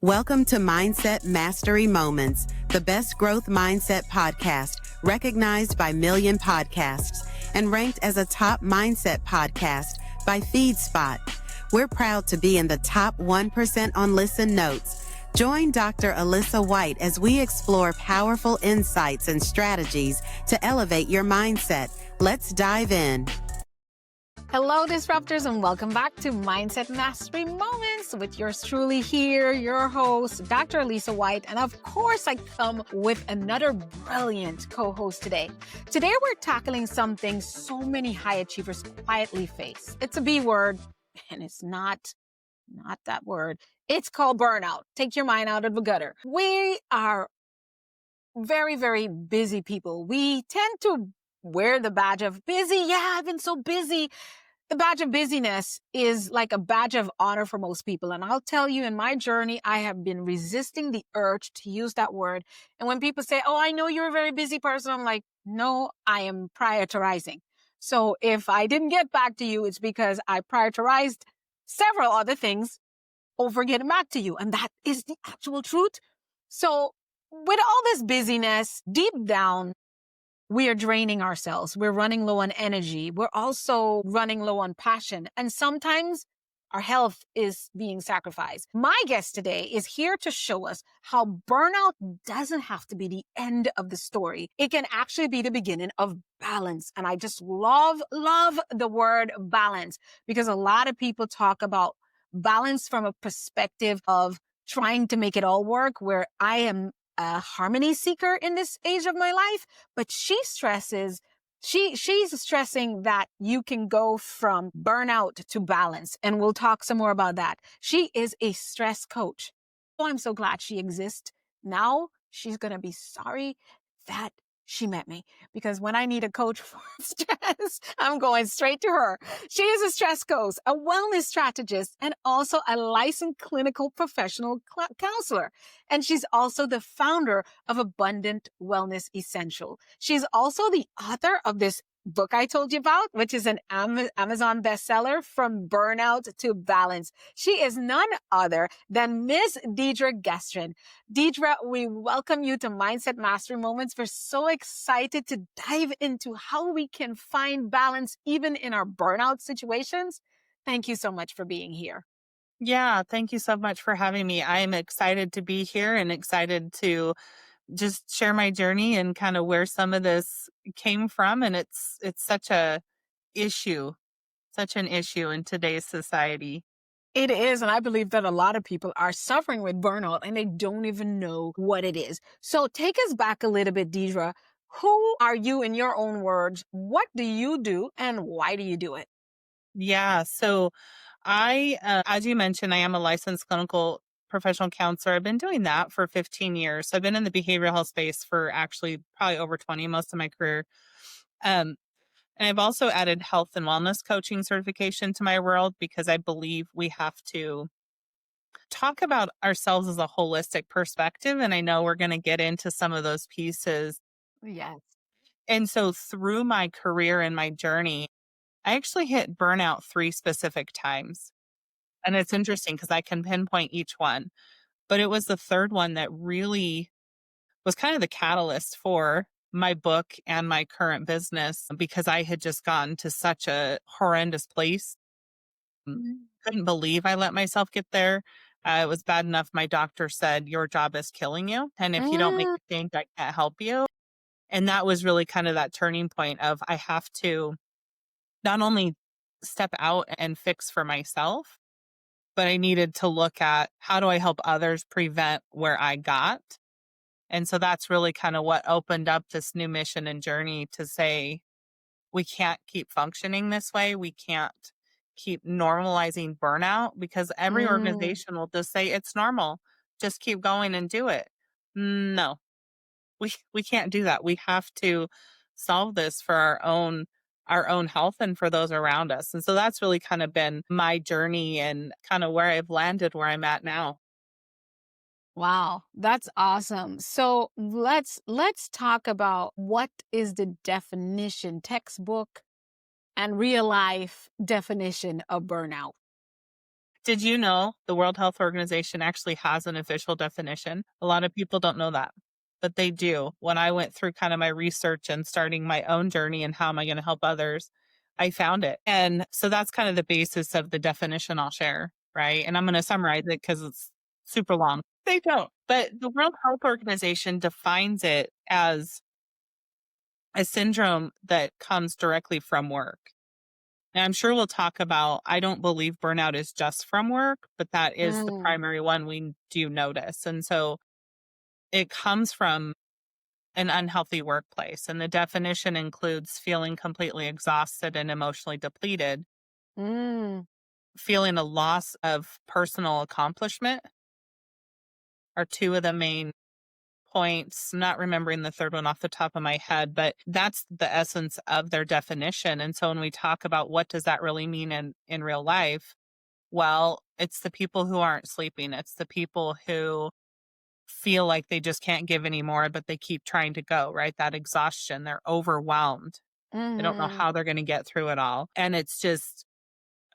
Welcome to Mindset Mastery Moments, the best growth mindset podcast recognized by Million Podcasts and ranked as a top mindset podcast by FeedSpot. We're proud to be in the top 1% on Listen Notes. Join Dr. Alisa Whyte as we explore powerful insights and strategies to elevate your mindset. Let's dive in. Hello, Disruptors, and welcome back to Mindset Mastery Moments with yours truly here, your host, Dr. Alisa Whyte. And of course, I come with another brilliant co-host today. Today, we're tackling something so many high achievers quietly face. It's a B word, and it's not that word. It's called burnout. Take your mind out of the gutter. We are very, very busy people. We tend to wear the badge of busy. Yeah, I've been so busy. The badge of busyness is like a badge of honor for most people. And I'll tell you, in my journey, I have been resisting the urge to use that word. And when people say, oh, I know you're a very busy person, I'm like, no, I am prioritizing. So if I didn't get back to you, it's because I prioritized several other things over getting back to you. And that is the actual truth. So with all this busyness, deep down, we are draining ourselves. We're running low on energy. We're also running low on passion. And sometimes our health is being sacrificed. My guest today is here to show us how burnout doesn't have to be the end of the story. It can actually be the beginning of balance. And I just love the word balance, because a lot of people talk about balance from a perspective of trying to make it all work, where I am a harmony seeker in this age of my life, but she's stressing that you can go from burnout to balance. And we'll talk some more about that. She is a stress coach. Oh, I'm so glad she exists. Now she's going to be sorry that she met me, because when I need a coach for stress, I'm going straight to her. She is a stress coach, a wellness strategist, and also a licensed clinical professional counselor. And she's also the founder of Abundant Wellness Essential. She's also the author of this book I told you about, which is an Amazon bestseller, From Burnout to Balance. She is none other than Miss Deidre Gestrin. Deidre, we welcome you to Mindset Mastery Moments. We're so excited to dive into how we can find balance even in our burnout situations. Thank you so much for being here. Yeah, thank you so much for having me. I'm excited to be here and excited to just share my journey and kind of where some of this came from. And it's such an issue in today's society. It is. And I believe that a lot of people are suffering with burnout and they don't even know what it is. So take us back a little bit, Deidre. Who are you in your own words? What do you do and why do you do it? Yeah. So as you mentioned, I am a licensed clinical professional counselor. I've been doing that for 15 years. So I've been in the behavioral health space for actually probably over 20, most of my career. And I've also added health and wellness coaching certification to my world, because I believe we have to talk about ourselves as a holistic perspective. And I know we're going to get into some of those pieces. Yes. And so through my career and my journey, I actually hit burnout 3 specific times. And it's interesting because I can pinpoint each one. But it was the third one that really was kind of the catalyst for my book and my current business, because I had just gotten to such a horrendous place. Couldn't believe I let myself get there. It was bad enough. My doctor said, your job is killing you. And if you don't make a change, I can't help you. And that was really kind of that turning point of I have to not only step out and fix for myself, but I needed to look at how do I help others prevent where I got. And so that's really kind of what opened up this new mission and journey to say, we can't keep functioning this way. We can't keep normalizing burnout, because every organization will just say it's normal. Just keep going and do it. No, we can't do that. We have to solve this for our own health and for those around us. And so that's really kind of been my journey and kind of where I've landed, where I'm at now. Wow, that's awesome. So let's talk about what is the definition, textbook and real life definition of burnout. Did you know the World Health Organization actually has an official definition? A lot of people don't know that, but they do. When I went through kind of my research and starting my own journey and how am I going to help others, I found it. And so that's kind of the basis of the definition I'll share, right? And I'm going to summarize it because it's super long. They don't. But the World Health Organization defines it as a syndrome that comes directly from work. And I'm sure we'll talk about, I don't believe burnout is just from work, but that is the Mm, primary one we do notice. And so it comes from an unhealthy workplace. And the definition includes feeling completely exhausted and emotionally depleted, mm, feeling a loss of personal accomplishment are two of the main points. I'm not remembering the third one off the top of my head, but that's the essence of their definition. And so when we talk about what does that really mean in real life, well, it's the people who aren't sleeping. It's the people who feel like they just can't give anymore, but they keep trying to go, right? That exhaustion, they're overwhelmed. They don't know mm, how they're going to get through it all. And it's just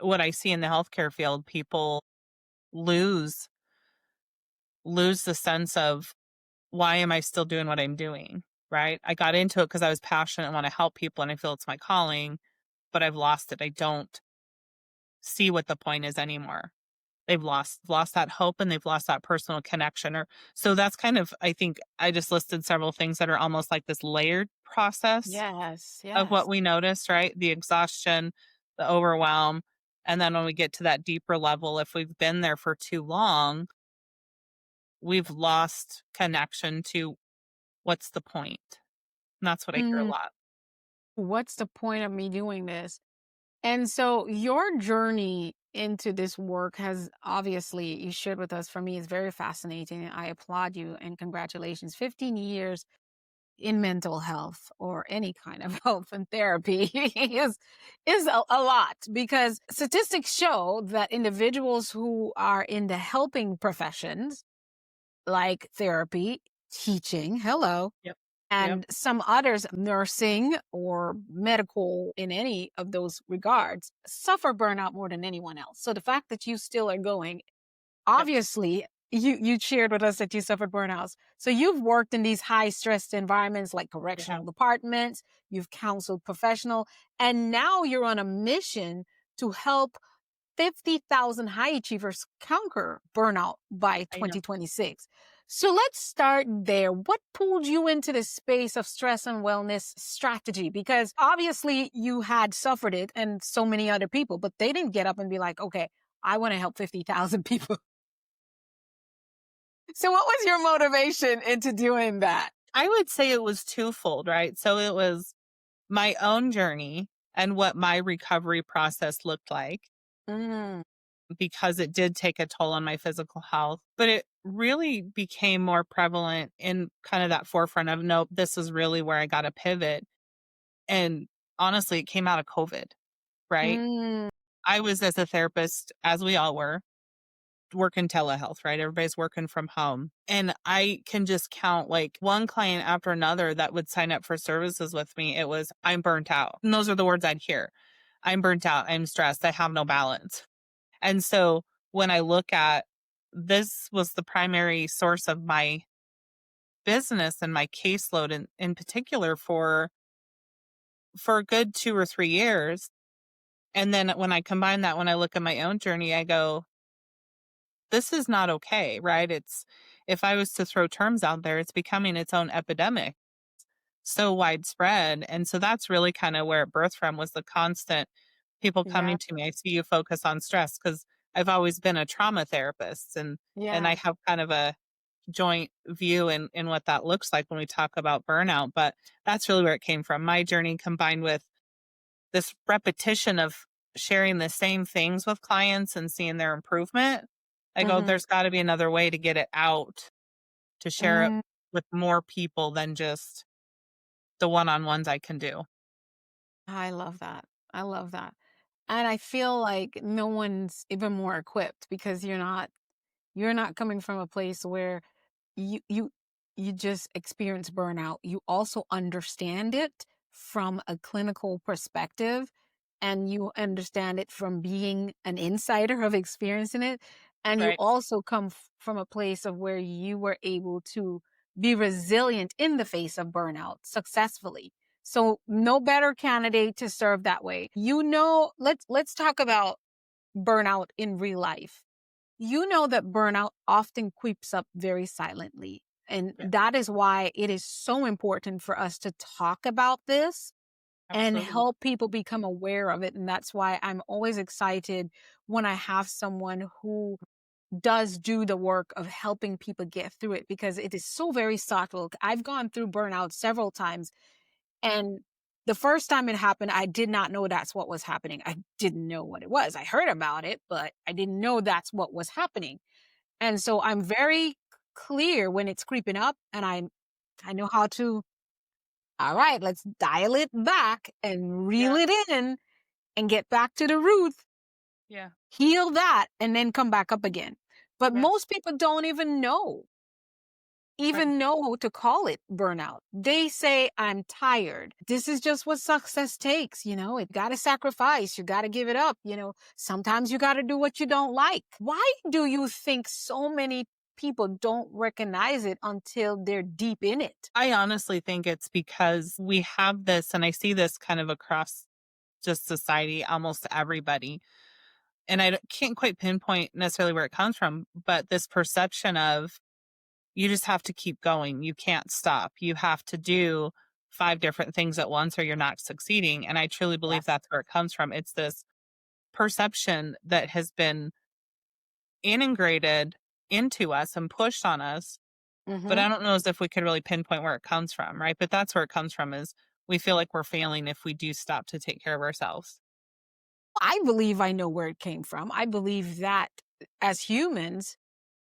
what I see in the healthcare field, people lose the sense of why am I still doing what I'm doing? Right? I got into it because I was passionate and want to help people and I feel it's my calling, but I've lost it. I don't see what the point is anymore. They've lost that hope and they've lost that personal connection. Or so that's kind of, I think I just listed several things that are almost like this layered process yes, of what yes. we notice, right? The exhaustion, the overwhelm. And then when we get to that deeper level, if we've been there for too long, we've lost connection to what's the point? And that's what I hear a Mm, lot. what's the point of me doing this? And so your journey into this work has obviously, you shared with us, for me, is very fascinating. I applaud you and congratulations. 15 years in mental health or any kind of health and therapy is a lot, because statistics show that individuals who are in the helping professions like therapy, teaching, hello, Yep. Yep. and some others, nursing or medical in any of those regards, suffer burnout more than anyone else. So the fact that you still are going, Yep. obviously, you shared with us that you suffered burnouts. So you've worked in these high stressed environments like Yeah. correctional departments, you've counseled professional, and now you're on a mission to help 50,000 high achievers conquer burnout by I know. 2026. So let's start there. What pulled you into the space of stress and wellness strategy? Because obviously you had suffered it and so many other people, but they didn't get up and be like, okay, I want to help 50,000 people. So what was your motivation into doing that? I would say it was twofold, right? So it was my own journey and what my recovery process looked like, Mm, because it did take a toll on my physical health. But it really became more prevalent in kind of that forefront of, nope, this is really where I got to pivot. And honestly, it came out of COVID, right? mm, I was, as a therapist, as we all were, working telehealth, right? Everybody's working from home. And I can just count like one client after another that would sign up for services with me. It was, I'm burnt out. And those are the words I'd hear. I'm burnt out. I'm stressed. I have no balance. And so when I look at, this was the primary source of my business and my caseload in particular for a good 2 or 3 years. And then when I combine that, when I look at my own journey, I go, this is not okay, right? It's, if I was to throw terms out there, it's becoming its own epidemic, so widespread. And so that's really kind of where it birthed from, was the constant people yeah, coming to me. I see you focus on stress because I've always been a trauma therapist, and I yeah. have kind of a joint view in what that looks like when we talk about burnout. But that's really where it came from. My journey combined with this repetition of sharing the same things with clients and seeing their improvement. I go, Hmm. there's got to be another way to get it out, to share it Mm, with more people than just the one-on-ones I can do. I love that. I love that. And I feel like no one's even more equipped, because you're not coming from a place where you you you just experience burnout. You also understand it from a clinical perspective. and you understand it from being an insider of experiencing it. And you Right. also come from a place of where you were able to be resilient in the face of burnout successfully. So no better candidate to serve that way. Let's talk about burnout in real life. You know that burnout often creeps up very silently. And Yeah. that is why it is so important for us to talk about this and Absolutely. help people become aware of it. And that's why I'm always excited when I have someone who does do the work of helping people get through it, because it is so very subtle. I've gone through burnout several times, and the first time it happened, I did not know that's what was happening. I didn't know what it was. I heard about it, but I didn't know that's what was happening. And so I'm very clear when it's creeping up, and I know how to, all right, let's dial it back and reel Yeah. it in and get back to the root, Yeah. heal that, and then come back up again. But Yes. most people don't even know Right. to call it burnout. They say, I'm tired. This is just what success takes. It got to sacrifice. You got to give it up. Sometimes you got to do what you don't like. Why do you think so many people don't recognize it until they're deep in it? I honestly think it's because we have this, and I see this kind of across just society, almost everybody. And can't quite pinpoint necessarily where it comes from, but this perception of you just have to keep going. You can't stop. You have to do 5 different things at once or you're not succeeding. And I truly believe Yes. that's where it comes from. It's this perception that has been integrated into us and pushed on us. But Mm-hmm. I don't know as if we could really pinpoint where it comes from, right? But that's where it comes from, is we feel like we're failing if we do stop to take care of ourselves. I believe I know where it came from. I believe that as humans,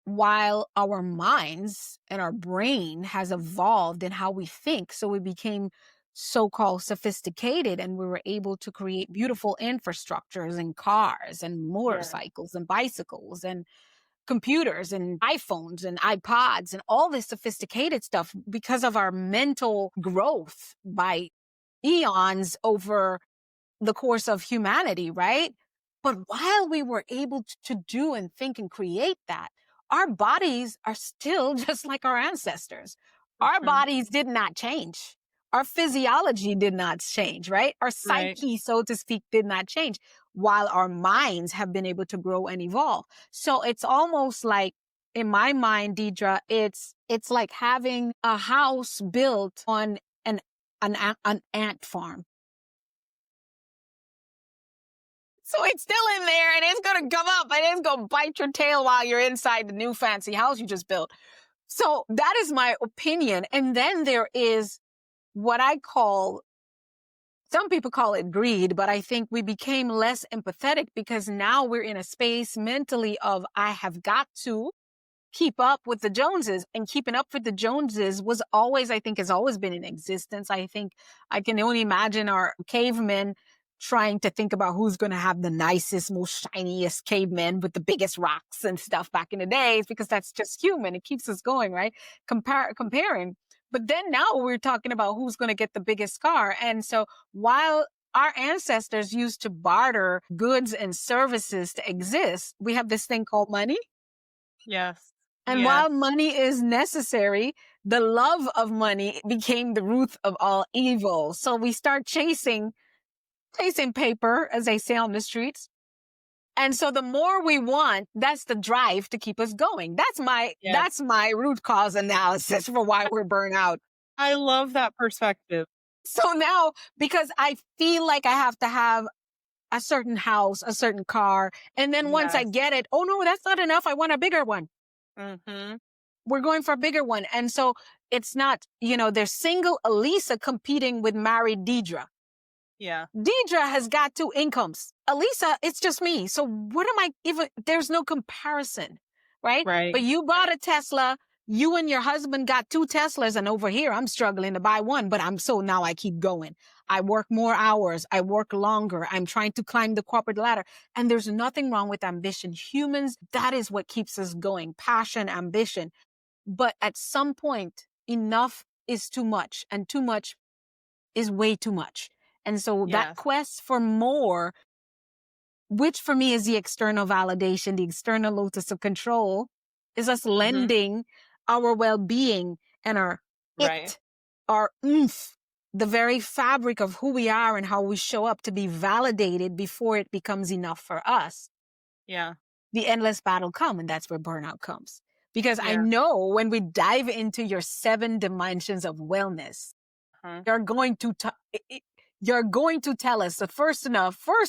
while our minds and our brain has evolved in how we think, so we became so-called sophisticated, and we were able to create beautiful infrastructures and cars and Yeah. motorcycles and bicycles and computers and iPhones and iPods and all this sophisticated stuff because of our mental growth by eons over the course of humanity, right? But while we were able to do and think and create that, our bodies are still just like our ancestors. Our Mhm. bodies did not change. Our physiology did not change, right? Our Right. psyche, so to speak, did not change, while our minds have been able to grow and evolve. So it's almost like, in my mind, Deidre, it's like having a house built on an ant farm. So it's still in there, and it's going to come up and it's going to bite your tail while you're inside the new fancy house you just built. So that is my opinion. And then there is what some people call it greed, but I think we became less empathetic because now we're in a space mentally of, I have got to keep up with the Joneses, and keeping up with the Joneses was always, I think, has always been in existence. I think I can only imagine our cavemen trying to think about who's going to have the nicest, most shiniest cavemen with the biggest rocks and stuff back in the days, because that's just human. It keeps us going, right? Comparing. But then now we're talking about who's going to get the biggest car. And so while our ancestors used to barter goods and services to exist, we have this thing called money. Yes. And Yeah. while money is necessary, the love of money became the root of all evil. So we start chasing paper, as they say on the streets. And so the more we want, that's the drive to keep us going. Yes. That's my root cause analysis for why we're burnt out. I love that perspective. So now, because I feel like I have to have a certain house, a certain car, and then once I Yes. get it, oh no, that's not enough. I want a bigger one. Mm-hmm. We're going for a bigger one. And so it's not, there's single Alisa competing with married Deidre. Yeah. Deidre has got 2 incomes. Alisa, it's just me. So what am I even, there's no comparison, right? Right. But you bought a Tesla. You and your husband got 2 Teslas. And over here, I'm struggling to buy one, but now I keep going. I work more hours. I work longer. I'm trying to climb the corporate ladder. And there's nothing wrong with ambition. Humans, that is what keeps us going. Passion, ambition. But at some point, enough is too much, and too much is way too much. And so that Yes. quest for more, which for me is the external validation, the external locus of control, is us Mhm. lending our well-being and our Right. our oomph, the very fabric of who we are and how we show up to be validated before it becomes enough for us. Yeah. The endless battle comes, and that's where burnout comes. Because I Yeah. know when we dive into your 7 dimensions of wellness, Uh-huh. you're going to you're going to tell us that first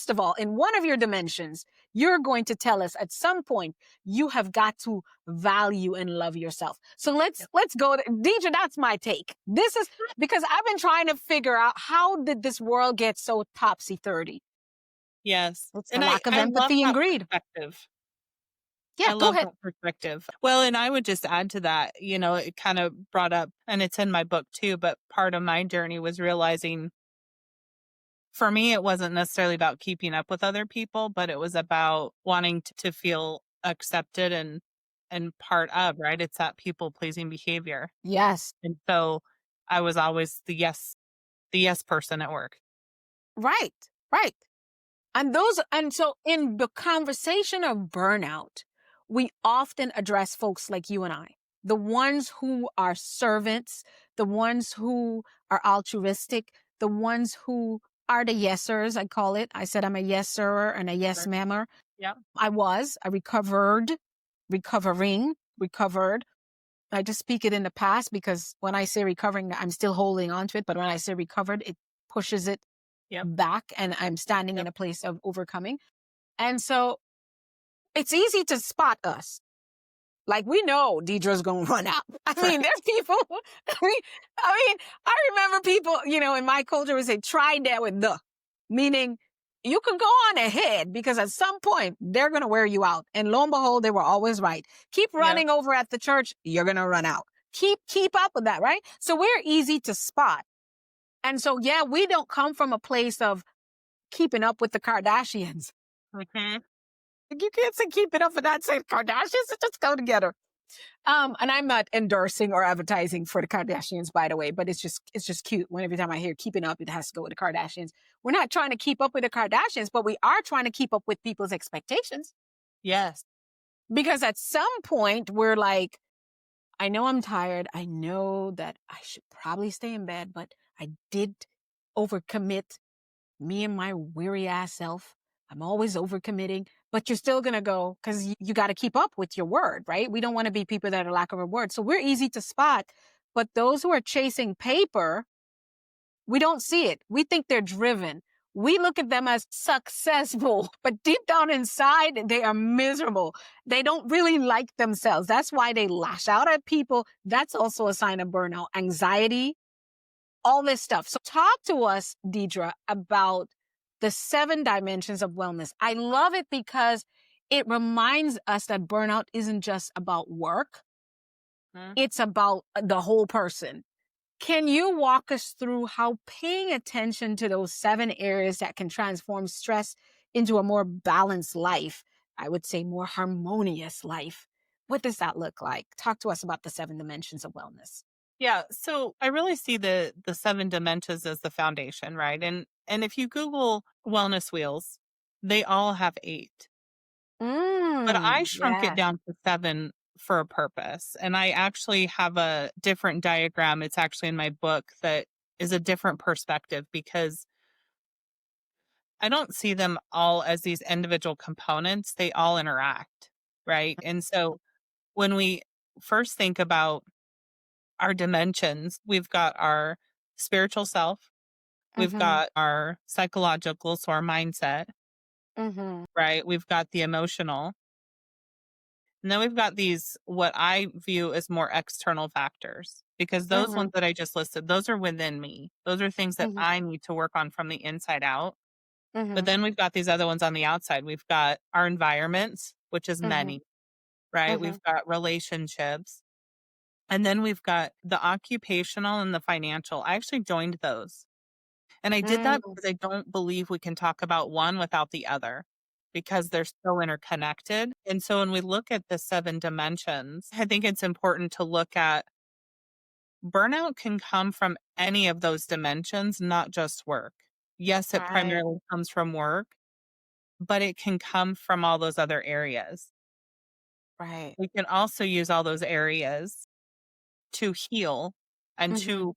of all, in one of your dimensions, you're going to tell us at some point you have got to value and love yourself. So let's Yep. go Deidre, that's my take. This is because I've been trying to figure out, how did this world get so topsy-turvy? Yes. It's the And I lack of I love empathy and that greed. perspective. Yeah, I go love ahead. that perspective. Well, and I would just add to that, it kind of brought up, and it's in my book too, but part of my journey was realizing, for me, it wasn't necessarily about keeping up with other people, but it was about wanting to feel accepted and part of, right? It's that people pleasing behavior. Yes. And so I was always the yes person at work. Right. Right. And so in the conversation of burnout, we often address folks like you and I, the ones who are servants, the ones who are altruistic, the ones who are the yesers, I call it. I said I'm a yeser and a yes Sure. mammer. Yeah. I recovered. I just speak it in the past because when I say recovering, I'm still holding on to it. But when I say recovered, it pushes it Yep. back and I'm standing in Yep. a place of overcoming. And so it's easy to spot us. Like, we know Deidre's going to run out. I mean, Right. there's people, I remember people, in my culture would say, try that with meaning you can go on ahead because at some point they're going to wear you out. And lo and behold, they were always right. Keep Yep. running over at the church. You're going to run out. Keep up with that, right? So we're easy to spot. And so, yeah, we don't come from a place of keeping up with the Kardashians. Mhm. You can't say keep it up with that. Say Kardashians, it just go together. And I'm not endorsing or advertising for the Kardashians, by the way, but it's just cute. When every time I hear keeping up, it has to go with the Kardashians. We're not trying to keep up with the Kardashians, but we are trying to keep up with people's expectations. Yes. Because at some point we're like, I know I'm tired. I know that I should probably stay in bed, but I did overcommit, me and my weary ass self. I'm always overcommitting, but you're still going to go because you got to keep up with your word, right? We don't want to be people that are lack of a word. So we're easy to spot, but those who are chasing paper, we don't see it. We think they're driven. We look at them as successful, but deep down inside, they are miserable. They don't really like themselves. That's why they lash out at people. That's also a sign of burnout, anxiety, all this stuff. So talk to us, Deidre, about the 7 dimensions of wellness. I love it because it reminds us that burnout isn't just about work. Mhm. It's about the whole person. Can you walk us through how paying attention to those 7 areas that can transform stress into a more balanced life, I would say more harmonious life? What does that look like? Talk to us about the 7 dimensions of wellness. Yeah. So I really see the 7 dimensions as the foundation, right? And if you Google wellness wheels, they all have 8. But I shrunk it Yes. down to 7 for a purpose. And I actually have a different diagram. It's actually in my book that is a different perspective because I don't see them all as these individual components. They all interact, right? And so when we first think about our dimensions, we've got our spiritual self, we've Mm-hmm. got our psychological, so our mindset, Mm-hmm. right? We've got the emotional. And then we've got these, what I view as more external factors, because those Mm-hmm. ones that I just listed, those are within me. Those are things that Mm-hmm. I need to work on from the inside out. But Mm-hmm. then we've got these other ones on the outside. We've got our environments, which is Mm-hmm. many, right? Mm-hmm. We've got relationships. And then we've got the occupational and the financial. I actually joined those. And I did that Mm-hmm. because I don't believe we can talk about one without the other because they're so interconnected. And so when we look at the 7 dimensions, I think it's important to look at burnout can come from any of those dimensions, not just work. Yes, it Right. primarily comes from work, but it can come from all those other areas. Right. We can also use all those areas to heal and Hmm. to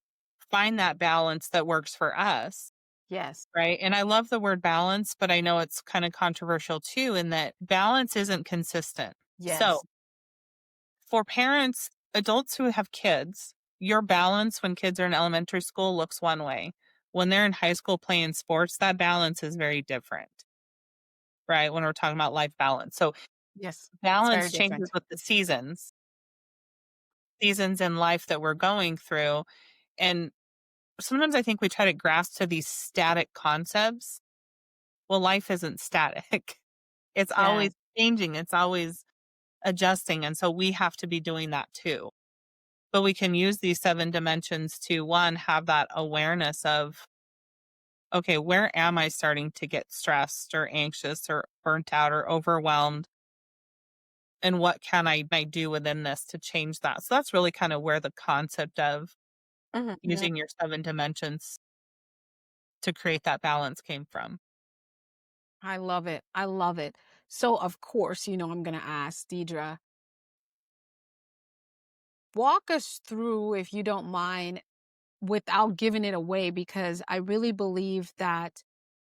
find that balance that works for us. Yes. Right. And I love the word balance, but I know it's kind of controversial too, in that balance isn't consistent. So Yes. for parents, adults who have kids, your balance when kids are in elementary school looks one way. When they're in high school playing sports, that balance is very different, right? When we're talking about life balance. So Yes. It's very balance changes different. with the seasons in life that we're going through. And sometimes I think we try to grasp to these static concepts. Well, life isn't static. It's always Yes. changing. It's always adjusting. And so we have to be doing that too. But we can use these 7 dimensions to, one, have that awareness of, okay, where am I starting to get stressed or anxious or burnt out or overwhelmed? And what can I do within this to change that? So that's really kind of where the concept of Hmm. using your 7 dimensions to create that balance came from. I love it. I love it. So, of course, I'm going to ask Deidre, walk us through, if you don't mind, without giving it away, because I really believe that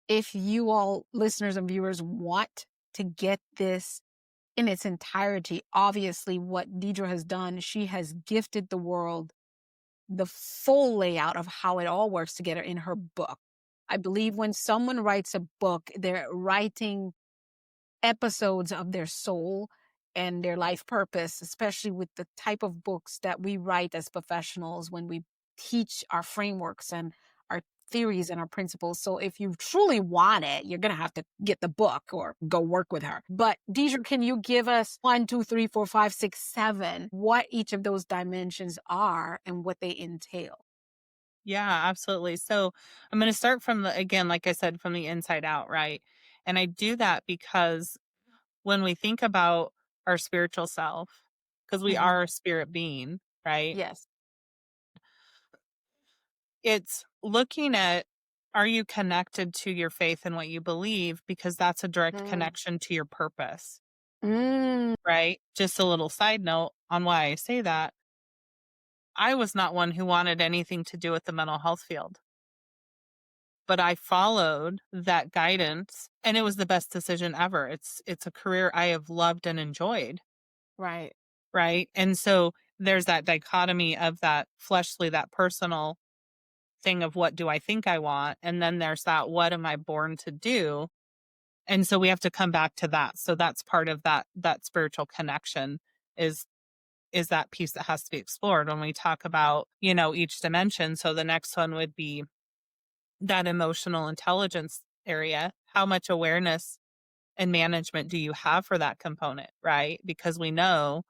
if you all listeners and viewers want to get this in its entirety, obviously what Deidre has done, she has gifted the world the full layout of how it all works together in her book. I believe when someone writes a book, they're writing episodes of their soul and their life purpose, especially with the type of books that we write as professionals when we teach our frameworks and our theories and our principles. So if you truly want it, you're going to have to get the book or go work with her. But Deidre, can you give us 1, 2, 3, 4, 5, 6, 7, what each of those dimensions are and what they entail? Yeah, absolutely. So I'm going to start from again, like I said, from the inside out, right? And I do that because when we think about our spiritual self, because we Hmm. are a spirit being, right? Yes. It's looking at, are you connected to your faith and what you believe? Because that's a direct Mm. connection to your purpose, Mm. right? Just a little side note on why I say that. I was not one who wanted anything to do with the mental health field, but I followed that guidance and it was the best decision ever. It's a career I have loved and enjoyed, Right. right? And so there's that dichotomy of that fleshly, that personal thing of what do I think I want? And then there's that, what am I born to do? And so we have to come back to that. So that's part of that spiritual connection is is that piece that has to be explored when we talk about, each dimension. So the next one would be that emotional intelligence area. How much awareness and management do you have for that component, right? Because we know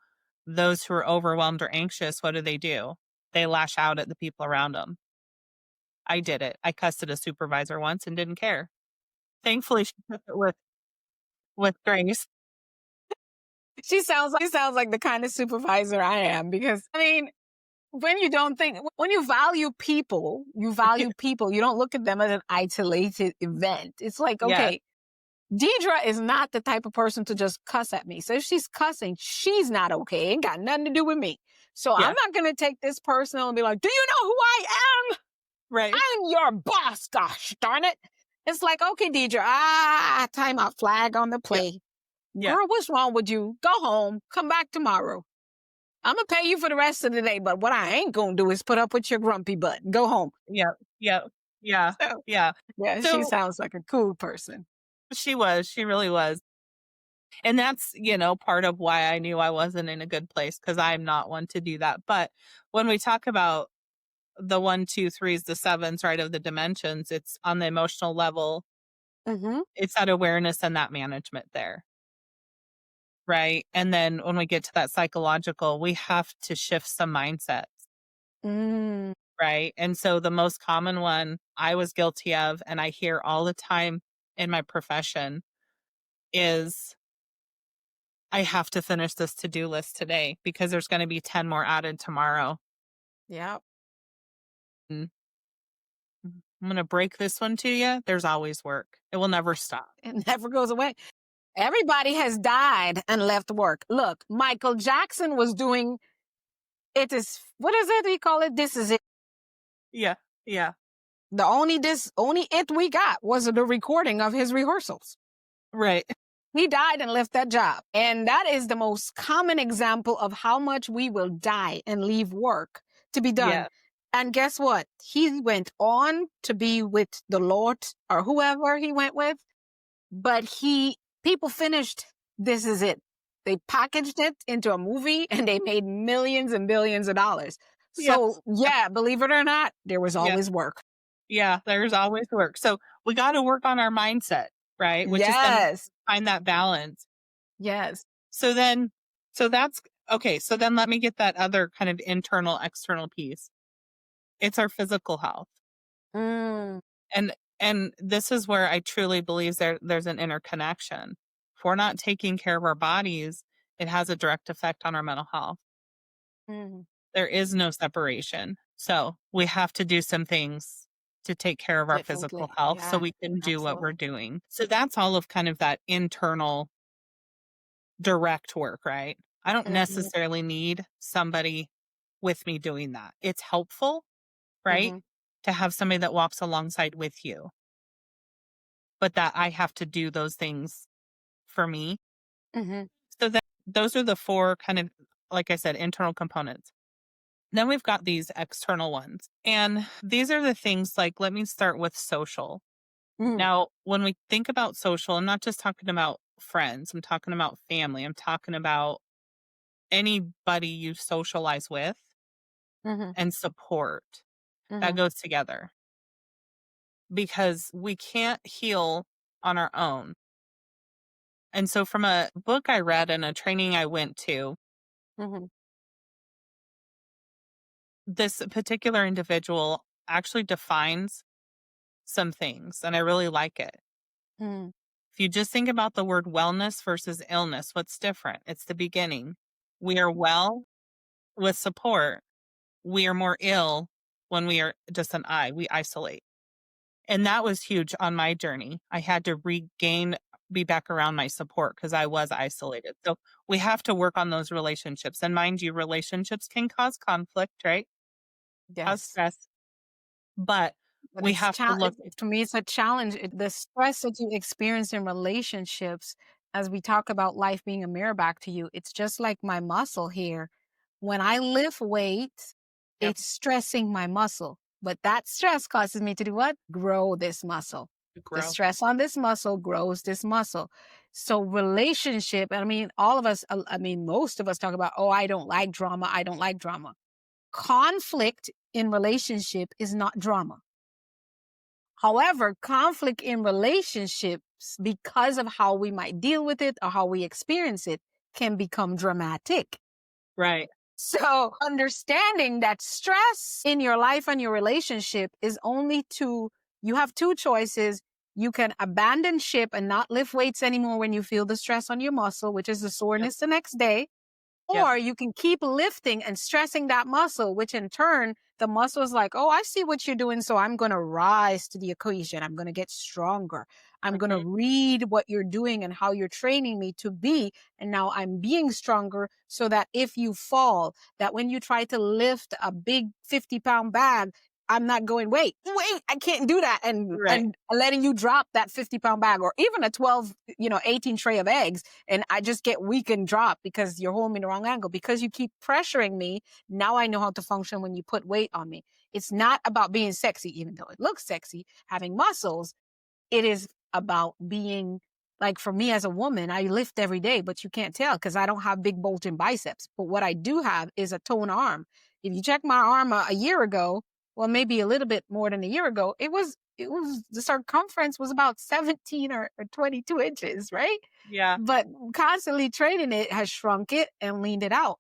those who are overwhelmed or anxious, what do? They lash out at the people around them. I did it. I cussed at a supervisor once and didn't care. Thankfully, she took it with grace. She sounds like the kind of supervisor I am, because I mean, when you value people, you don't look at them as an isolated event. It's like, Yeah, okay, Deidre is not the type of person to just cuss at me. So if she's cussing, she's not okay. Ain't got nothing to do with me. So I'm yeah, not going to take this personal and be like, do you know who I am? right. I'm your boss. Gosh darn it. It's like, okay, Deidre, time out, flag on the Yeah, play. yeah, Girl, what's wrong with you? Go home. Come back tomorrow. I'm going to pay you for the rest of the day. But what I ain't going to do is put up with your grumpy butt. Go home. yeah, yeah, yeah, So, yeah. yeah, she So sounds like a cool person. she really was. And that's, part of why I knew I wasn't in a good place because I'm not one to do that. But when we talk about the 1, 2, 3s, the sevens, right, of the dimensions, it's on the emotional level, Mm-hmm. it's that awareness and that management there. Right. And then when we get to that psychological, we have to shift some mindsets. Mm, Right. And so the most common one I was guilty of, and I hear all the time in my profession, is I have to finish this to do list today because there's going to be 10 more added tomorrow. yeah. Mm. I'm going to break this one to you. There's always work. It will never stop. It never goes away. Everybody has died and left work. Look, Michael Jackson was doing it is, what is it he call it? This is it. Yeah. Yeah. The only it we got was the recording of his rehearsals. Right. He died and left that job. And that is the most common example of how much we will die and leave work to be done. Yeah. And guess what? He went on to be with the Lord or whoever he went with. But people finished This Is It. They packaged it into a movie and they made millions and billions of dollars. So yeah, believe it or not, there was always work. Yeah, there's always work. So we got to work on our mindset, right? Which is to find that balance. Yes. So then let me get that other kind of internal, external piece. It's our physical health. Mm. And this is where I truly believe there's an interconnection. If we're not taking care of our bodies, it has a direct effect on our mental health. Mm. There is no separation. So we have to do some things to take care of our physical health so we can do what we're doing. So that's all of kind of that internal direct work, right? I don't necessarily need somebody with me doing that. It's helpful, right? To have somebody that walks alongside with you. But that I have to do those things for me. So those are the four kind of, like I said, internal components. Then we've got these external ones. And these are the things like, let me start with social. Now, when we think about social, I'm not just talking about friends. I'm talking about family. I'm talking about anybody you socialize with and support. That goes together. Because we can't heal on our own. And so from a book I read and a training I went to, this particular individual actually defines some things, and I really like it. If you just think about the word wellness versus illness, what's different? It's the beginning. We are well with support. We are more ill when we are just we isolate. And that was huge on my journey. I had to be back around my support because I was isolated. So we have to work on those relationships. And mind you, relationships can cause conflict, right? Cause stress. But we have to look. To me, it's a challenge. The stress that you experience in relationships, as we talk about life being a mirror back to you, it's just like my muscle here. When I lift weight, it's stressing my muscle. But that stress causes me to do what? Grow this muscle. The stress on this muscle grows this muscle. So relationship, I mean, most of us talk about, I don't like drama. I don't like drama. Conflict in relationship is not drama. However, conflict in relationships, because of how we might deal with it or how we experience it, can become dramatic. Right. So understanding that stress in your life and your relationship is you have two choices. You can abandon ship and not lift weights anymore when you feel the stress on your muscle, which is the soreness the next day. Or you can keep lifting and stressing that muscle, which in turn, the muscle is like, I see what you're doing. So I'm going to rise to the occasion. I'm going to get stronger. I'm going to read what you're doing and how you're training me to be. And now I'm being stronger so that if you fall, that when you try to lift a big 50-pound bag, I'm not going, wait, I can't do that. And letting you drop that 50-pound bag or even a 18 tray of eggs. And I just get weak and drop because you're holding me the wrong angle. Because you keep pressuring me, now I know how to function when you put weight on me. It's not about being sexy, even though it looks sexy, having muscles. It is about being, like for me as a woman, I lift every day, but you can't tell because I don't have big bulging biceps. But what I do have is a toned arm. If you check my arm a year ago, well, maybe a little bit more than a year ago, the circumference was about 17 or 22 inches, right? Yeah. But constantly training it has shrunk it and leaned it out.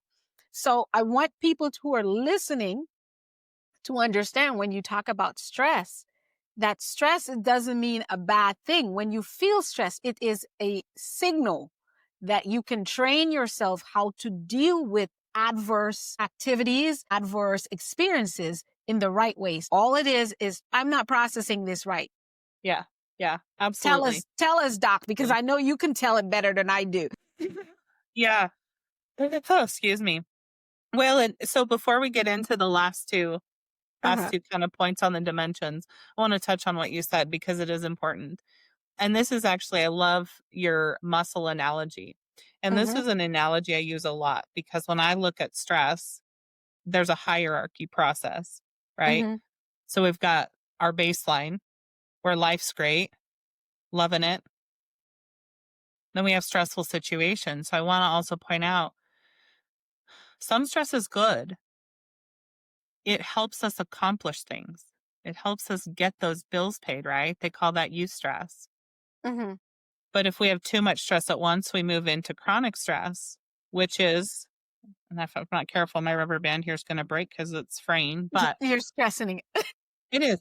So I want people who are listening to understand when you talk about stress, that stress doesn't mean a bad thing. When you feel stress, it is a signal that you can train yourself how to deal with adverse activities, adverse experiences in the right ways. All it is I'm not processing this right. Yeah. Yeah, absolutely. Tell us, doc, because I know you can tell it better than I do. Yeah. Oh, excuse me. Well, and so before we get into the last two kind of points on the dimensions, I want to touch on what you said because it is important. And this is actually, I love your muscle analogy. And this is an analogy I use a lot because when I look at stress, there's a hierarchy process, right? So we've got our baseline where life's great, loving it. Then we have stressful situations. So I want to also point out some stress is good. It helps us accomplish things. It helps us get those bills paid, right? They call that eustress. But if we have too much stress at once, we move into chronic stress, which is, and if I'm not careful, my rubber band here is going to break because it's fraying, but You're stressing it. it is.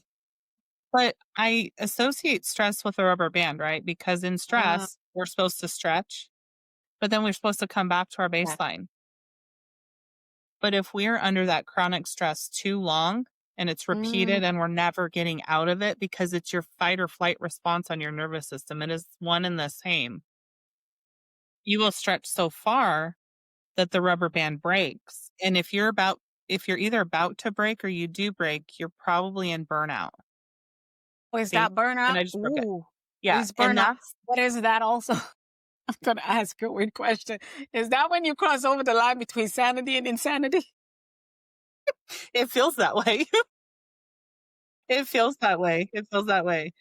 But I associate stress with a rubber band, right? Because in stress, we're supposed to stretch, but then we're supposed to come back to our baseline. But if we're under that chronic stress too long and it's repeated and we're never getting out of it because it's your fight or flight response on your nervous system, it is one and the same. You will stretch so far that the rubber band breaks. And if you're either about to break or you do break, you're probably in burnout. Oh, is that burnout? And I just broke it. Ooh. Yeah. Is burnout. What is that also? I'm going to ask a weird question. Is that when you cross over the line between sanity and insanity? It feels that way. It feels that way. It feels that way.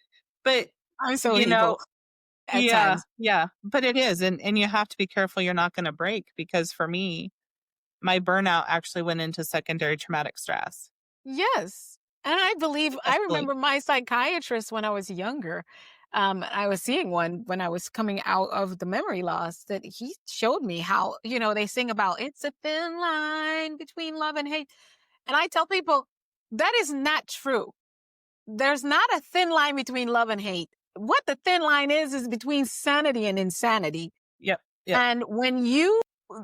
But I'm so evil at times. Yeah. But it is. And you have to be careful you're not going to break because for me, my burnout actually went into secondary traumatic stress. Yes. And I remember my psychiatrist when I was younger. I was seeing one when I was coming out of the memory loss that he showed me how, they sing about it's a thin line between love and hate. And I tell people that is not true. There's not a thin line between love and hate. What the thin line is between sanity and insanity. Yep. And when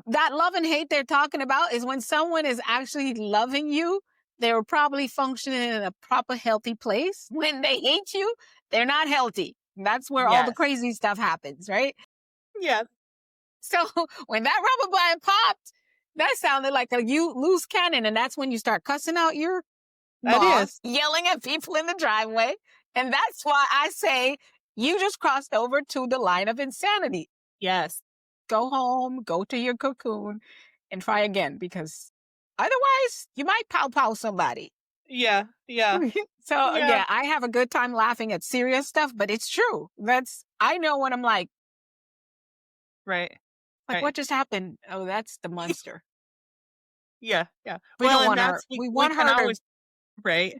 that love and hate they're talking about is when someone is actually loving you, they're probably functioning in a proper, healthy place. When they hate you, they're not healthy. That's where all the crazy stuff happens, right? Yes. So when that rubber band popped, that sounded like a loose cannon. And that's when you start cussing out your boss, yelling at people in the driveway. And that's why I say you just crossed over to the line of insanity. Yes. Go home, go to your cocoon, and try again because otherwise you might pow somebody. Yeah. So I have a good time laughing at serious stuff, but it's true. I know when I'm like, what just happened? Oh, that's the monster. Yeah. We want her. Right.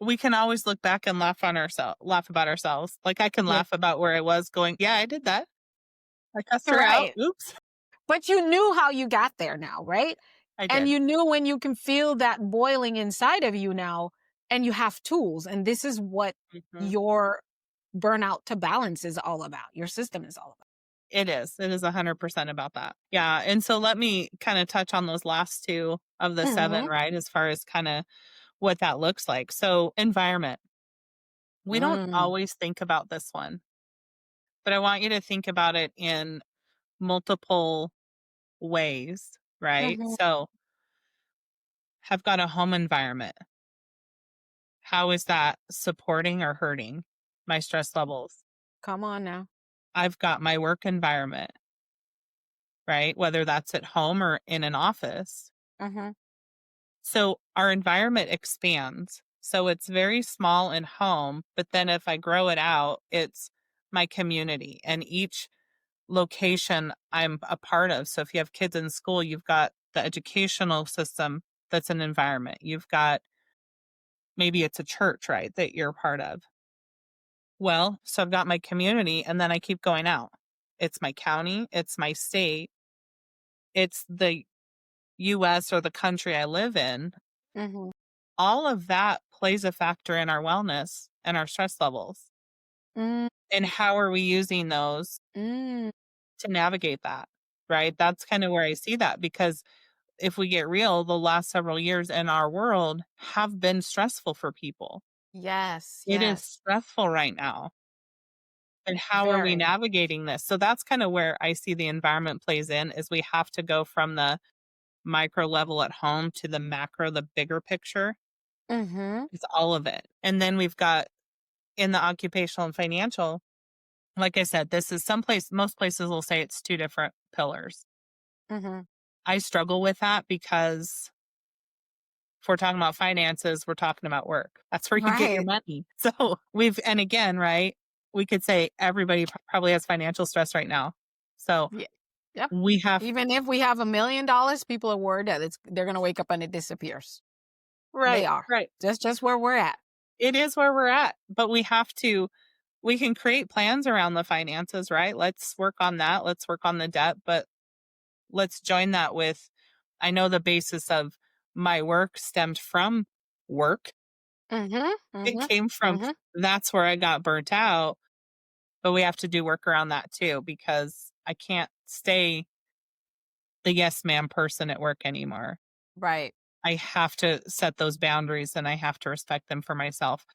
We can always look back and laugh about ourselves. Like I can laugh about where I was going. Yeah, I did that. I cussed her out. Oops. But you knew how you got there now, right? I did. And you knew when you can feel that boiling inside of you now, and you have tools. And this is what your burnout to balance is all about. Your system is all about. It is. It is 100% about that. Yeah. And so let me kind of touch on those last two of the 7, right? As far as kind of what that looks like. So environment. We don't always think about this one, but I want you to think about it in multiple ways, right? So I've got a home environment. How is that supporting or hurting my stress levels? Come on now. I've got my work environment, right? Whether that's at home or in an office. So our environment expands. So it's very small in home, but then if I grow it out, it's my community and each location I'm a part of. So if you have kids in school, you've got the educational system that's an environment. You've got, maybe it's a church, right, that you're a part of. Well, so I've got my community and then I keep going out. It's my county, it's my state, it's the US or the country I live in. All of that plays a factor in our wellness and our stress levels. And how are we using those to navigate that, right? That's kind of where I see that because if we get real, the last several years in our world have been stressful for people. Yes, It is yes. stressful right now. And how are we Very. navigating this? So that's kind of where I see the environment plays in is we have to go from the micro level at home to the macro, the bigger picture. Mm-hmm. It's all of it. And then we've got in the occupational and financial, like I said, this is most places will say it's two different pillars. Mm-hmm. I struggle with that because if we're talking about finances, we're talking about work. That's where you get your Right. money. So and again, right, we could say everybody probably has financial stress right now. So Yeah. Yep. we have, Even if we have $1 million, people are worried that they're gonna wake up and it disappears. They right, are. right. That's just where we're at. It is where we're at, but we can create plans around the finances, right? Let's work on that. Let's work on the debt, but let's join that with, I know the basis of my work stemmed from work. Mm-hmm. It Mm-hmm. came from, Mm-hmm. that's where I got burnt out, but we have to do work around that too, because I can't stay the yes ma'am person at work anymore. Right. I have to set those boundaries and I have to respect them for myself.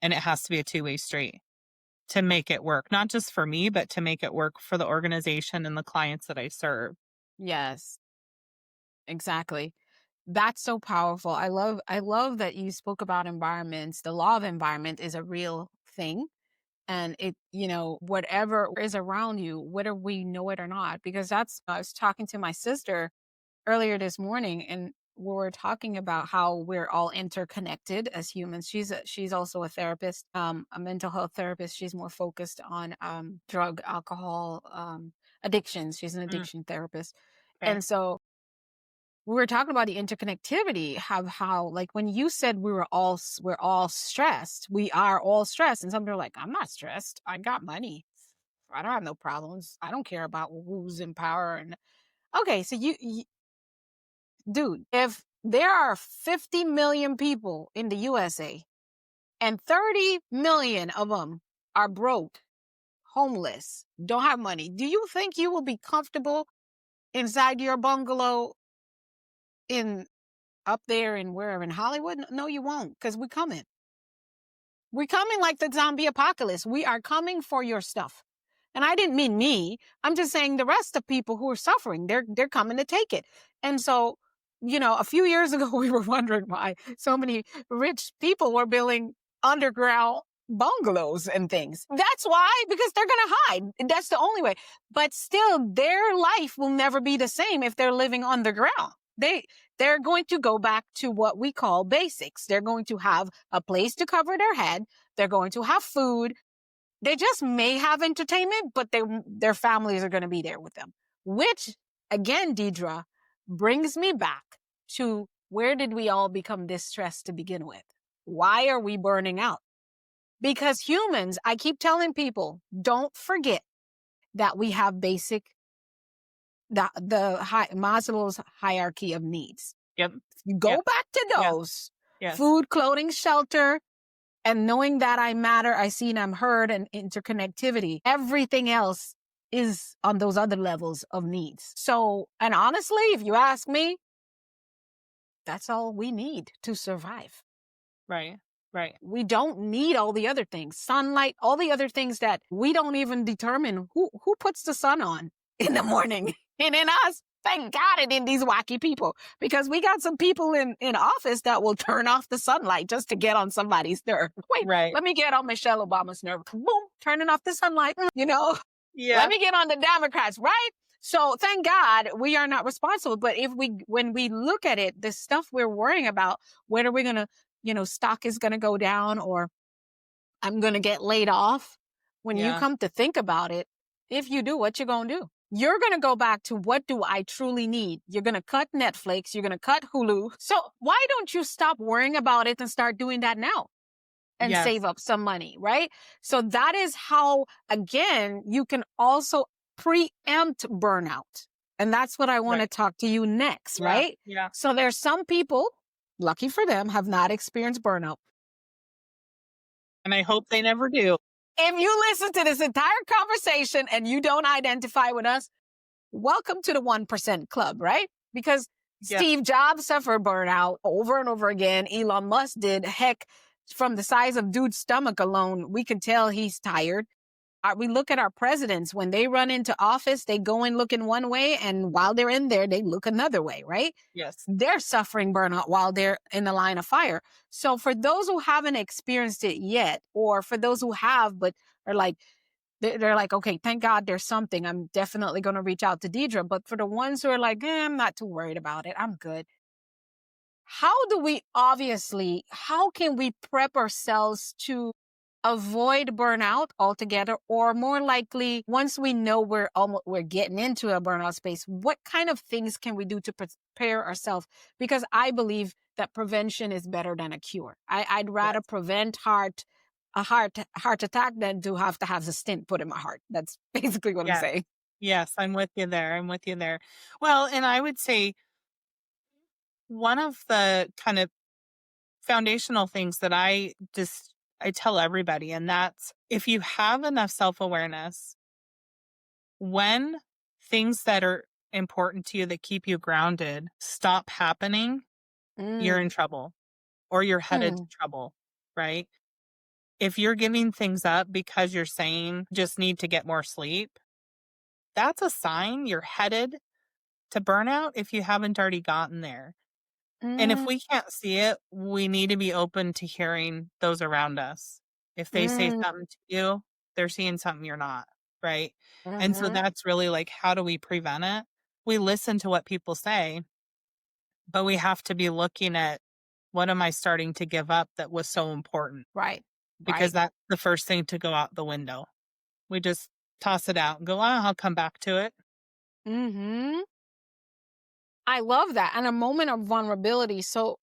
And it has to be a two-way street to make it work, not just for me, but to make it work for the organization and the clients that I serve. Yes. Exactly. That's so powerful. I love that you spoke about environments. The law of environment is a real thing. And whatever is around you, whether we know it or not, because I was talking to my sister earlier this morning and we were talking about how we're all interconnected as humans. She's also a therapist, a mental health therapist. She's more focused on drug, alcohol, addictions. She's an Mm, addiction therapist. okay. And so we were talking about the interconnectivity, how like when you said we're all stressed, we are all stressed, and some people are like, I'm not stressed. I got money. I don't have no problems. I don't care about who's in power. And okay, so dude, if there are 50 million people in the USA and 30 million of them are broke, homeless, don't have money, do you think you will be comfortable inside your bungalow in up there in wherever in Hollywood? No, you won't, because we're coming. We're coming like the zombie apocalypse. We are coming for your stuff. And I didn't mean me. I'm just saying the rest of people who are suffering, they're coming to take it. And so, a few years ago, we were wondering why so many rich people were building underground bungalows and things. That's why, because they're going to hide. That's the only way. But still, their life will never be the same if they're living underground. They're going to go back to what we call basics. They're going to have a place to cover their head. They're going to have food. They just may have entertainment, but their families are going to be there with them. Which, again, Deidre, brings me back to where did we all become this stressed to begin with? Why are we burning out? Because humans, I keep telling people, don't forget that we have Maslow's hierarchy of needs. Yep. You go Yep. back to Yeah. those. Yes. Food, clothing, shelter, and knowing that I matter, I see and I'm heard, and interconnectivity. Everything else is on those other levels of needs. So, and honestly, if you ask me, that's all we need to survive. Right. Right. We don't need all the other things. Sunlight, all the other things that we don't even determine who puts the sun on in the morning. And in us, thank God it in these wacky people, because we got some people in office that will turn off the sunlight just to get on somebody's nerve. Wait, Right. let me get on Michelle Obama's nerve. Boom, turning off the sunlight. Yeah. Let me get on the Democrats, right? So thank God we are not responsible. But when we look at it, the stuff we're worrying about, whether we're going to, stock is going to go down or I'm going to get laid off. When you Yeah. come to think about it, if you do, what you going to do? You're going to go back to what do I truly need? You're going to cut Netflix. You're going to cut Hulu. So why don't you stop worrying about it and start doing that now and Yes. save up some money, right? So that is how, again, you can also preempt burnout. And that's what I want to Right. talk to you next, Yeah. right? Yeah. So there's some people, lucky for them, have not experienced burnout. And I hope they never do. If you listen to this entire conversation and you don't identify with us, welcome to the 1% club, right? Because Yep. Steve Jobs suffered burnout over and over again. Elon Musk did. Heck, from the size of dude's stomach alone, we can tell he's tired. We look at our presidents. When they run into office, they go in looking one way, and while they're in there, they look another way, right? Yes. They're suffering burnout while they're in the line of fire. So for those who haven't experienced it yet, or for those who have but are like, they're like, okay, thank God there's something. I'm definitely going to reach out to Deidre. But for the ones who are like, I'm not too worried about it, I'm good. How can we prep ourselves to avoid burnout altogether? Or more likely, once we know we're getting into a burnout space, what kind of things can we do to prepare ourselves? Because I believe that prevention is better than a cure. I'd rather Yes. prevent a heart attack than to have a stent put in my heart. That's basically what I'm Yes. saying. Yes. I'm with you there. I'm with you there. Well, and I would say one of the kind of foundational things that I tell everybody, and that's if you have enough self-awareness, when things that are important to you that keep you grounded stop happening, you're in Mm. trouble or you're headed to Hmm. trouble, right? If you're giving things up because you're saying just need to get more sleep, that's a sign you're headed to burnout if you haven't already gotten there. And if Mm. we can't see it, we need to be open to hearing those around us. If they say Mm. something to you, they're seeing something you're not, right? And so Mm-hmm. that's really like, how do we prevent it? We listen to what people say, but we have to be looking at what am I starting to give up that was so important? Right. Because Right. that's the first thing to go out the window. We just toss it out and go, I'll come back to it. Mm-hmm. I love that. And a moment of vulnerability. So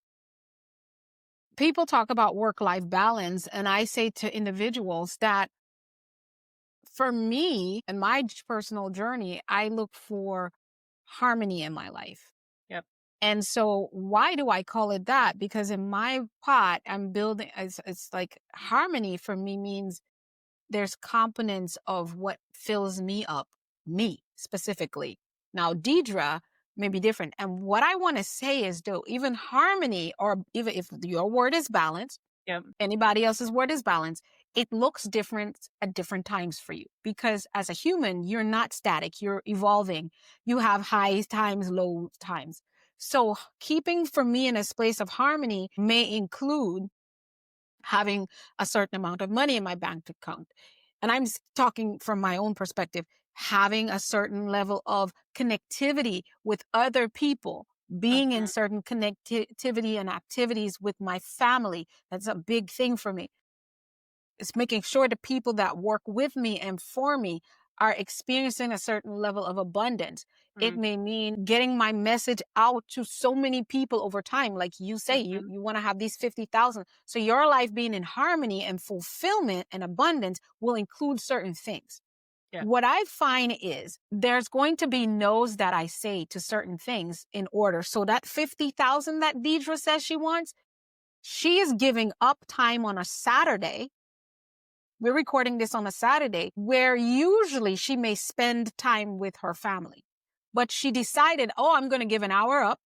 people talk about work-life balance, and I say to individuals that for me and my personal journey, I look for harmony in my life. Yep. And so why do I call it that? Because in my pot, I'm building, it's like harmony for me means there's components of what fills me up, me specifically. Now, Deidre may be different. And what I want to say is, though, even harmony, or even if your word is balance, Yep. anybody else's word is balance, it looks different at different times for you. Because as a human, you're not static, you're evolving. You have high times, low times. So keeping for me in a place of harmony may include having a certain amount of money in my bank account. And I'm talking from my own perspective, having a certain level of connectivity with other people, being in Mhm. certain connectivity and activities with my family. That's a big thing for me. It's making sure the people that work with me and for me are experiencing a certain level of abundance. It Mhm. may mean getting my message out to so many people over time. Like you say, you, Mhm. you want to have these 50,000. So your life being in harmony and fulfillment and abundance will include certain things. Yeah. What I find is there's going to be no's that I say to certain things in order. So that 50,000 that Deidre says she wants, she is giving up time on a Saturday. We're recording this on a Saturday where usually she may spend time with her family. But she decided, I'm going to give an hour up,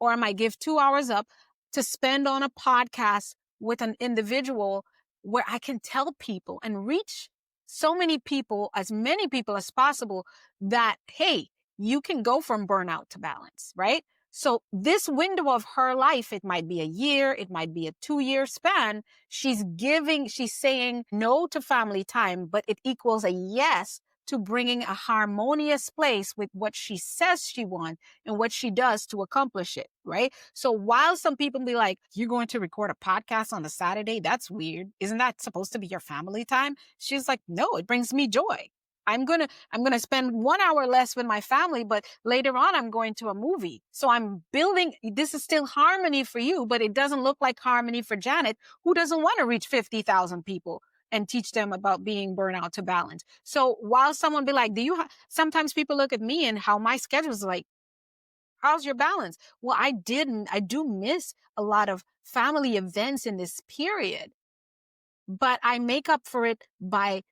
or I might give 2 hours up to spend on a podcast with an individual where I can tell people and reach so many people, as many people as possible, that, hey, you can go from burnout to balance, right? So this window of her life, it might be a year, it might be a 2-year span. She's saying no to family time, but it equals a yes to bringing a harmonious place with what she says she wants and what she does to accomplish it, right? So while some people be like, you're going to record a podcast on a Saturday, that's weird. Isn't that supposed to be your family time? She's like, no, it brings me joy. I'm going to spend 1 hour less with my family, but later on I'm going to a movie. So I'm building, this is still harmony for you, but it doesn't look like harmony for Janet, who doesn't want to reach 50,000 people and teach them about being burnout to balance. So while someone be like, sometimes people look at me and how my schedule is like, how's your balance? Well, I do miss a lot of family events in this period, but I make up for it by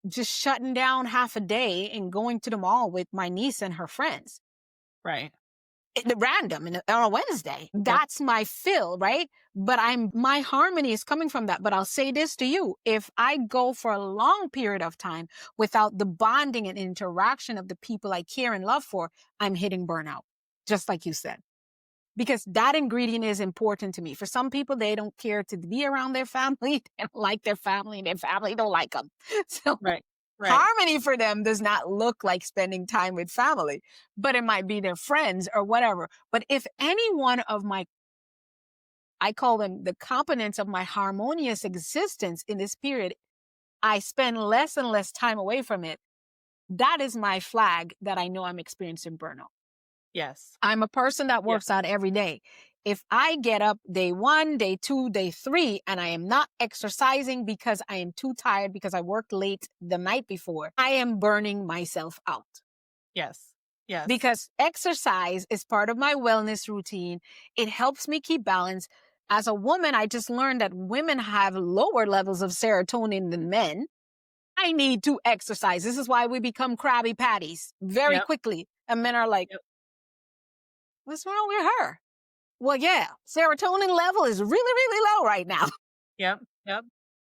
just shutting down half a day and going to the mall with my niece and her friends. Right. random on a Wednesday. That's my fill, right? But my harmony is coming from that. But I'll say this to you. If I go for a long period of time without the bonding and interaction of the people I care and love for, I'm hitting burnout, just like you said. Because that ingredient is important to me. For some people, they don't care to be around their family. They don't like their family. Their family don't like them. So Right. harmony for them does not look like spending time with family, but it might be their friends or whatever. But if any one of I call them the components of my harmonious existence in this period, I spend less and less time away from it. That is my flag that I know I'm experiencing burnout. Yes. I'm a person that works out every day. If I get up day 1, day 2, day 3, and I am not exercising because I am too tired because I worked late the night before, I am burning myself out. Yes. Yes. Because exercise is part of my wellness routine. It helps me keep balance. As a woman, I just learned that women have lower levels of serotonin than men. I need to exercise. This is why we become Krabby Patties very quickly. And men are like, what's wrong with her? Well, yeah, serotonin level is really, really low right now. Yep.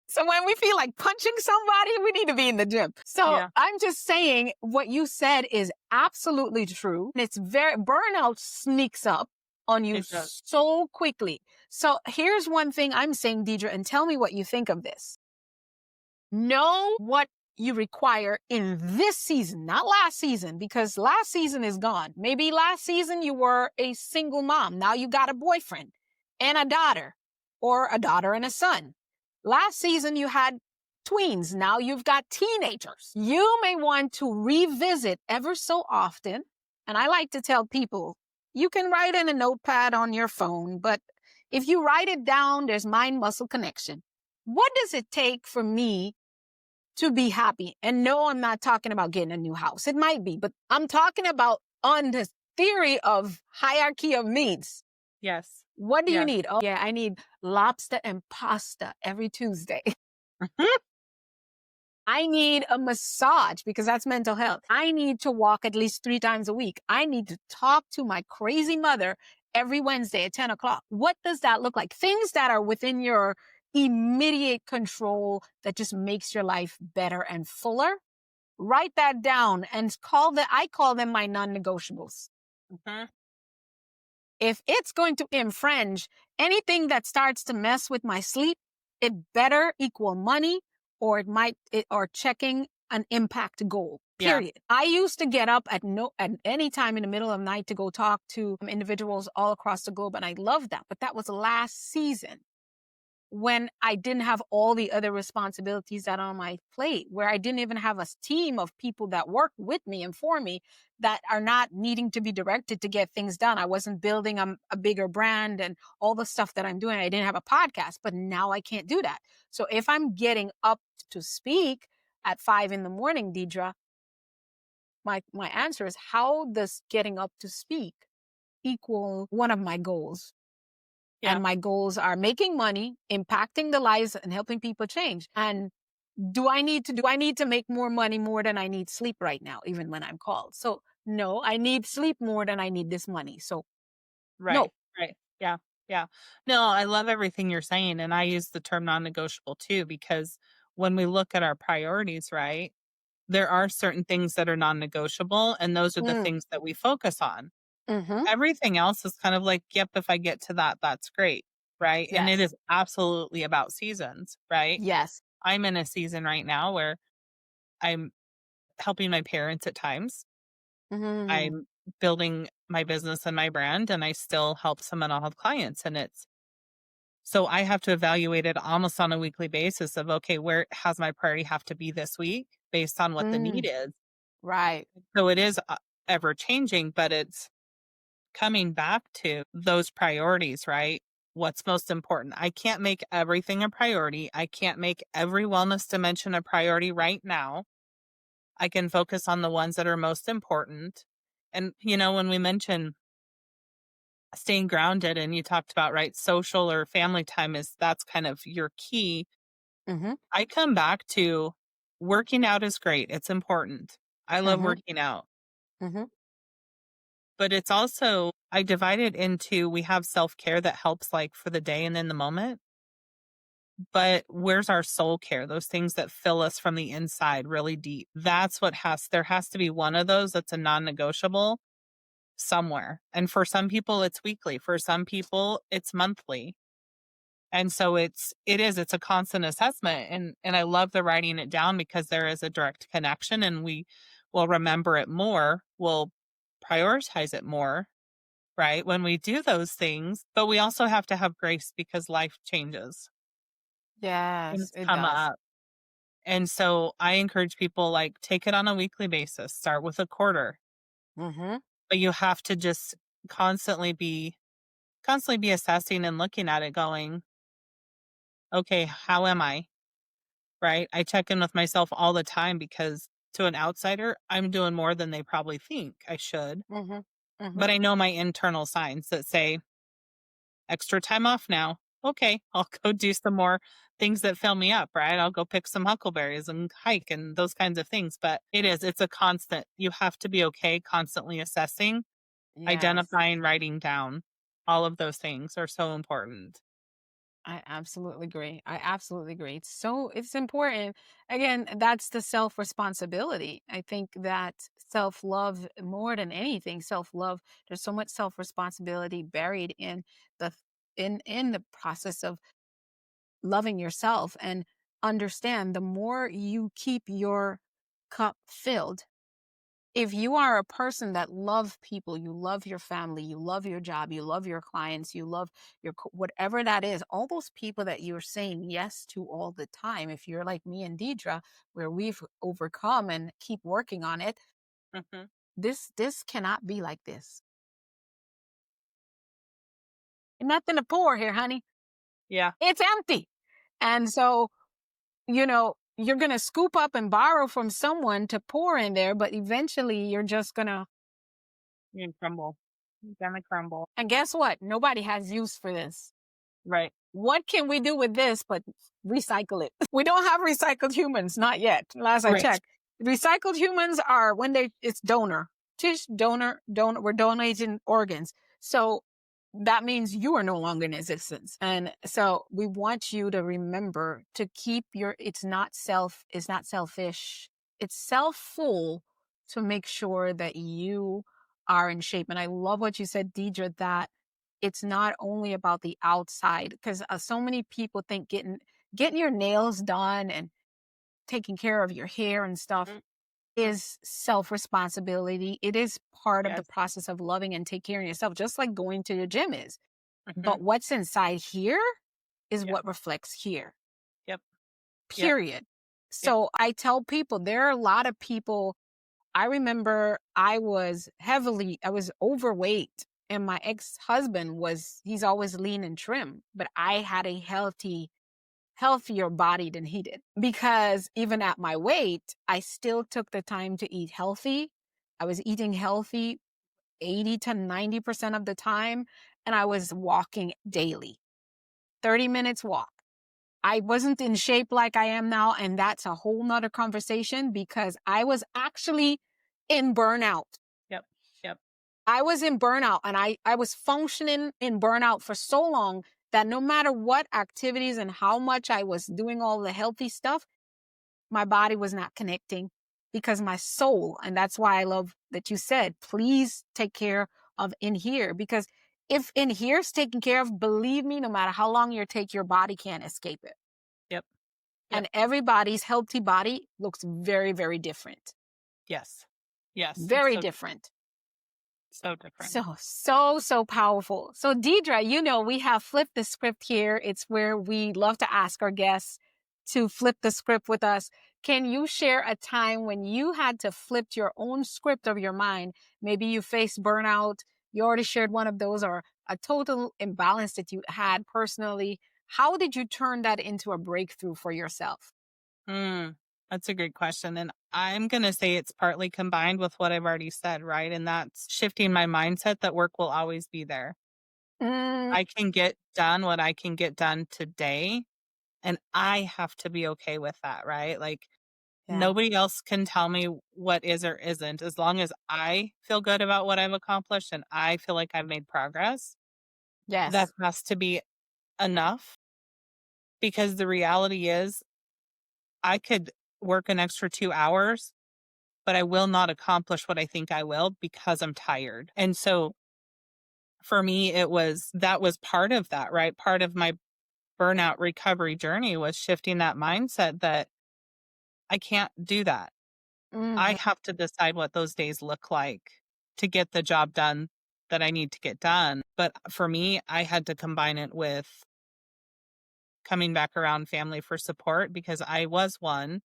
So when we feel like punching somebody, we need to be in the gym. So I'm just saying what you said is absolutely true. And it's burnout sneaks up on you so quickly. So here's one thing I'm saying, Deidre, and tell me what you think of this. Know what you require in this season, not last season, because last season is gone. Maybe last season you were a single mom. Now you got a boyfriend and a daughter, or a daughter and a son. Last season you had tweens. Now you've got teenagers. You may want to revisit ever so often. And I like to tell people, you can write in a notepad on your phone, but if you write it down, there's mind-muscle connection. What does it take for me to be happy? And no, I'm not talking about getting a new house. It might be, but I'm talking about on the theory of hierarchy of needs. Yes. What do you need? Oh, yeah, I need lobster and pasta every Tuesday. I need a massage because that's mental health. I need to walk at least 3 times a week. I need to talk to my crazy mother every Wednesday at 10 o'clock. What does that look like? Things that are within your immediate control that just makes your life better and fuller. Write that down and I call them my non-negotiables. If it's going to infringe anything that starts to mess with my sleep, it better equal money or or checking an impact goal. Period. I used to get up at any time in the middle of the night to go talk to individuals all across the globe, and I loved that. But that was last season, when I didn't have all the other responsibilities that are on my plate, where I didn't even have a team of people that work with me and for me that are not needing to be directed to get things done. I wasn't building a bigger brand and all the stuff that I'm doing. I didn't have a podcast, but now I can't do that. So if I'm getting up to speak at 5 a.m, Deidre, my answer is, how does getting up to speak equal one of my goals? And my goals are making money, impacting the lives, and helping people change. And do I need to make more money more than I need sleep right now, even when I'm called? So no, I need sleep more than I need this money. So no. Right. Yeah. No, I love everything you're saying. And I use the term non-negotiable too, because when we look at our priorities, right, there are certain things that are non-negotiable, and those are the things that we focus on. Everything else is kind of like, yep, if I get to that, that's great. Right. And it is absolutely about seasons. Right. Yes. I'm in a season right now where I'm helping my parents at times. I'm building my business and my brand, and I still help some mental health clients. And so I have to evaluate it almost on a weekly basis of, okay, where has my priority have to be this week based on what the need is. Right. So it is ever changing, but it's coming back to those priorities, right? What's most important? I can't make everything a priority. I can't make every wellness dimension a priority right now. I can focus on the ones that are most important. And, when we mention staying grounded, and you talked about, right, social or family time that's kind of your key. I come back to working out is great. It's important. I love working out. But it's also, I divide it into, we have self-care that helps like for the day and in the moment. But where's our soul care? Those things that fill us from the inside really deep. That's what there has to be one of those that's a non-negotiable somewhere. And for some people, it's weekly. For some people, it's monthly. And so it's a constant assessment. And I love the writing it down because there is a direct connection and we will remember it more. We'll prioritize it more, right? When we do those things, but we also have to have grace because life changes. Yes, Things it come does. up. And so I encourage people like take it on a weekly basis, start with a quarter, Mm-hmm. but you have to just constantly be assessing and looking at it going, okay, how am I? Right? I check in with myself all the time because to an outsider, I'm doing more than they probably think I should. Mm-hmm. Mm-hmm. But I know my internal signs that say extra time off now. Okay, I'll go do some more things that fill me up, right? I'll go pick some huckleberries and hike and those kinds of things. But it's a constant. You have to be okay constantly assessing, Yes. identifying, writing down. All of those things are so important. I absolutely agree. I absolutely agree. It's important. Again, that's the self responsibility. I think that self love, more than anything, self love, there's so much self responsibility buried in the in the process of loving yourself. And understand, the more you keep your cup filled, if you are a person that love people, you love your family, you love your job, you love your clients, you love whatever that is, all those people that you're saying yes to all the time, if you're like me and Deidre, where we've overcome and keep working on it, Hmm. this cannot be like this. Nothing to pour here, honey. Yeah, It's empty. And so, you're going to scoop up and borrow from someone to pour in there, but eventually you're just going to. you crumble. You're gonna crumble. And guess what? Nobody has use for this. Right. What can we do with this but recycle it? We don't have recycled humans, not yet. Last I Right. checked. Recycled humans are when it's donor. Donor, we're donating organs. So that means you are no longer in existence. And so we want you to remember to keep it's not selfish. It's self-full to make sure that you are in shape. And I love what you said, Deidre, that it's not only about the outside, because so many people think getting your nails done and taking care of your hair and stuff Mhm. is self responsibility. It is part of the Yes. process of loving and take care of yourself, just like going to the gym is. Hmm. But what's inside here is Yep. what reflects here. Yep. Yep. Period. Yep. So I tell people, there are a lot of people. I remember I was overweight, and my ex-husband he's always lean and trim, but I had a healthier body than he did, because even at my weight, I still took the time to eat healthy. I was eating healthy 80 to 90% of the time, and I was walking daily, 30 minutes walk. I wasn't in shape like I am now, and that's a whole nother conversation, because I was actually in burnout. Yep. Yep. I was in burnout, and I was functioning in burnout for so long that no matter what activities and how much I was doing all the healthy stuff, my body was not connecting, because my soul, and that's why I love that you said, please take care of in here, because if in here is taken care of, believe me, no matter how long you take, your body can't escape it. Yep. Yep. And everybody's healthy body looks very, very different. Yes. Yes. It's Very so different. so different. So powerful. So Deidre, we have flipped the script here. It's where we love to ask our guests to flip the script with us. Can you share a time when you had to flip your own script of your mind? Maybe you faced burnout. You already shared one of those, or a total imbalance that you had personally. How did you turn that into a breakthrough for yourself? Mm, that's a great question. And I'm going to say it's partly combined with what I've already said, right? And that's shifting my mindset that work will always be there. Mm, I can get done what I can get done today. And I have to be okay with that, right? Like Yeah. Nobody else can tell me what is or isn't. As long as I feel good about what I've accomplished and I feel like I've made progress, that Yes. has to be enough, because the reality is I could work an extra 2 hours, but I will not accomplish what I think I will because I'm tired. And so for me, that was part of that, right? Part of my burnout recovery journey was shifting that mindset that I can't do that. I Hmm. have to decide what those days look like to get the job done that I need to get done. But for me, I had to combine it with coming back around family for support, because I was one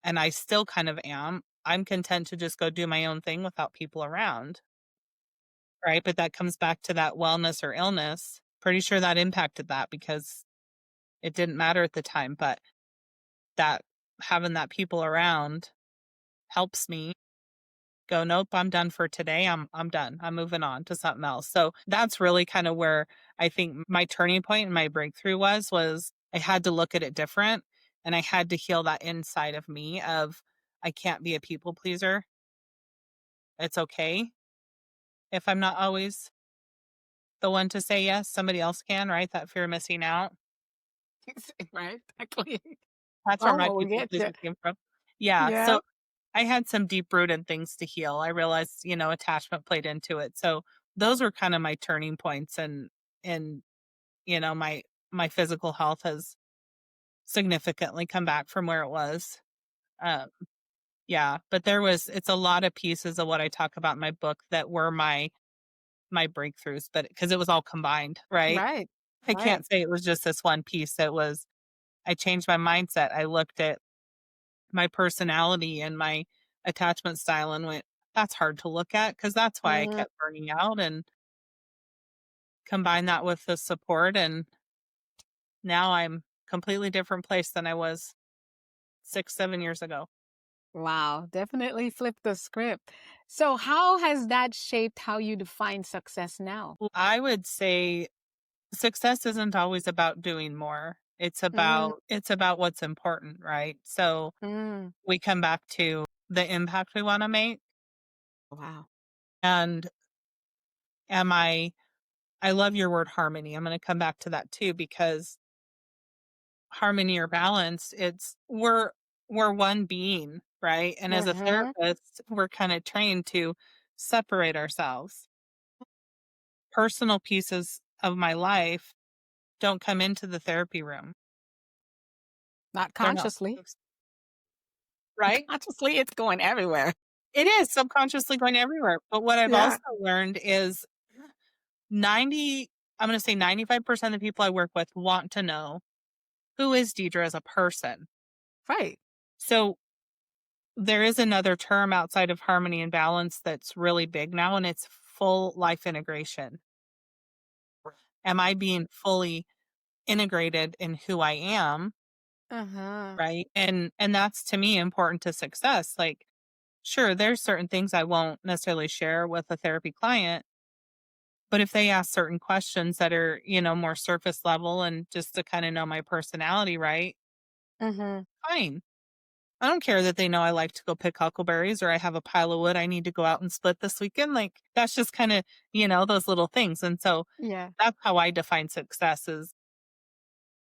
and I still kind of am. I'm content to just go do my own thing without people around. Right. But that comes back to that wellness or illness. Pretty sure that impacted that, because it didn't matter at the time. But that having that people around helps me go, nope, I'm done for today. I'm done. I'm moving on to something else. So that's really kind of where I think my turning point and my breakthrough was I had to look at it different, and I had to heal that inside of me of I can't be a people pleaser. It's okay if I'm not always the one to say yes. Somebody else can, right? That fear of missing out. Right. Exactly. That's where my Oh, we people get you. pleaser came from. Yeah. Yeah. So I had some deep rooted things to heal. I realized, attachment played into it. So those were kind of my turning points, and my physical health has significantly come back from where it was. Um, yeah, but it's a lot of pieces of what I talk about in my book that were my breakthroughs, but because it was all combined, right? Right. I Right. can't say it was just this one piece. I changed my mindset. I looked at my personality and my attachment style and went, that's hard to look at, because that's why I Hmm. kept burning out, and combine that with the support. And now I'm completely different place than I was 6, 7 years ago. Wow. Definitely flip the script. So, how has that shaped how you define success now? I would say success isn't always about doing more. Mm, It's about what's important, right? So mm. we come back to the impact we want to make. Wow. And am I love your word harmony. I'm going to come back to that too, because harmony or balance, we're one being, right? And as a Hmm. therapist, we're kind of trained to separate ourselves. Personal pieces of my life don't come into the therapy room. Not They're not consciously. supposed, right? Consciously, it's going everywhere. It is subconsciously going everywhere. But what I've Yeah. also learned is 90 I'm going to say 95% of the people I work with want to know, who is Deidre as a person? Right. So there is another term outside of harmony and balance that's really big now, and it's full life integration. Am I being fully integrated in who I am, Uh-huh. right? And that's to me important to success. Like, sure, there's certain things I won't necessarily share with a therapy client, but if they ask certain questions that are, more surface level and just to kind of know my personality, right? Hmm. Fine. I don't care that they know I like to go pick huckleberries, or I have a pile of wood I need to go out and split this weekend. Like, that's just kind of, those little things. And so Yeah. that's how I define success is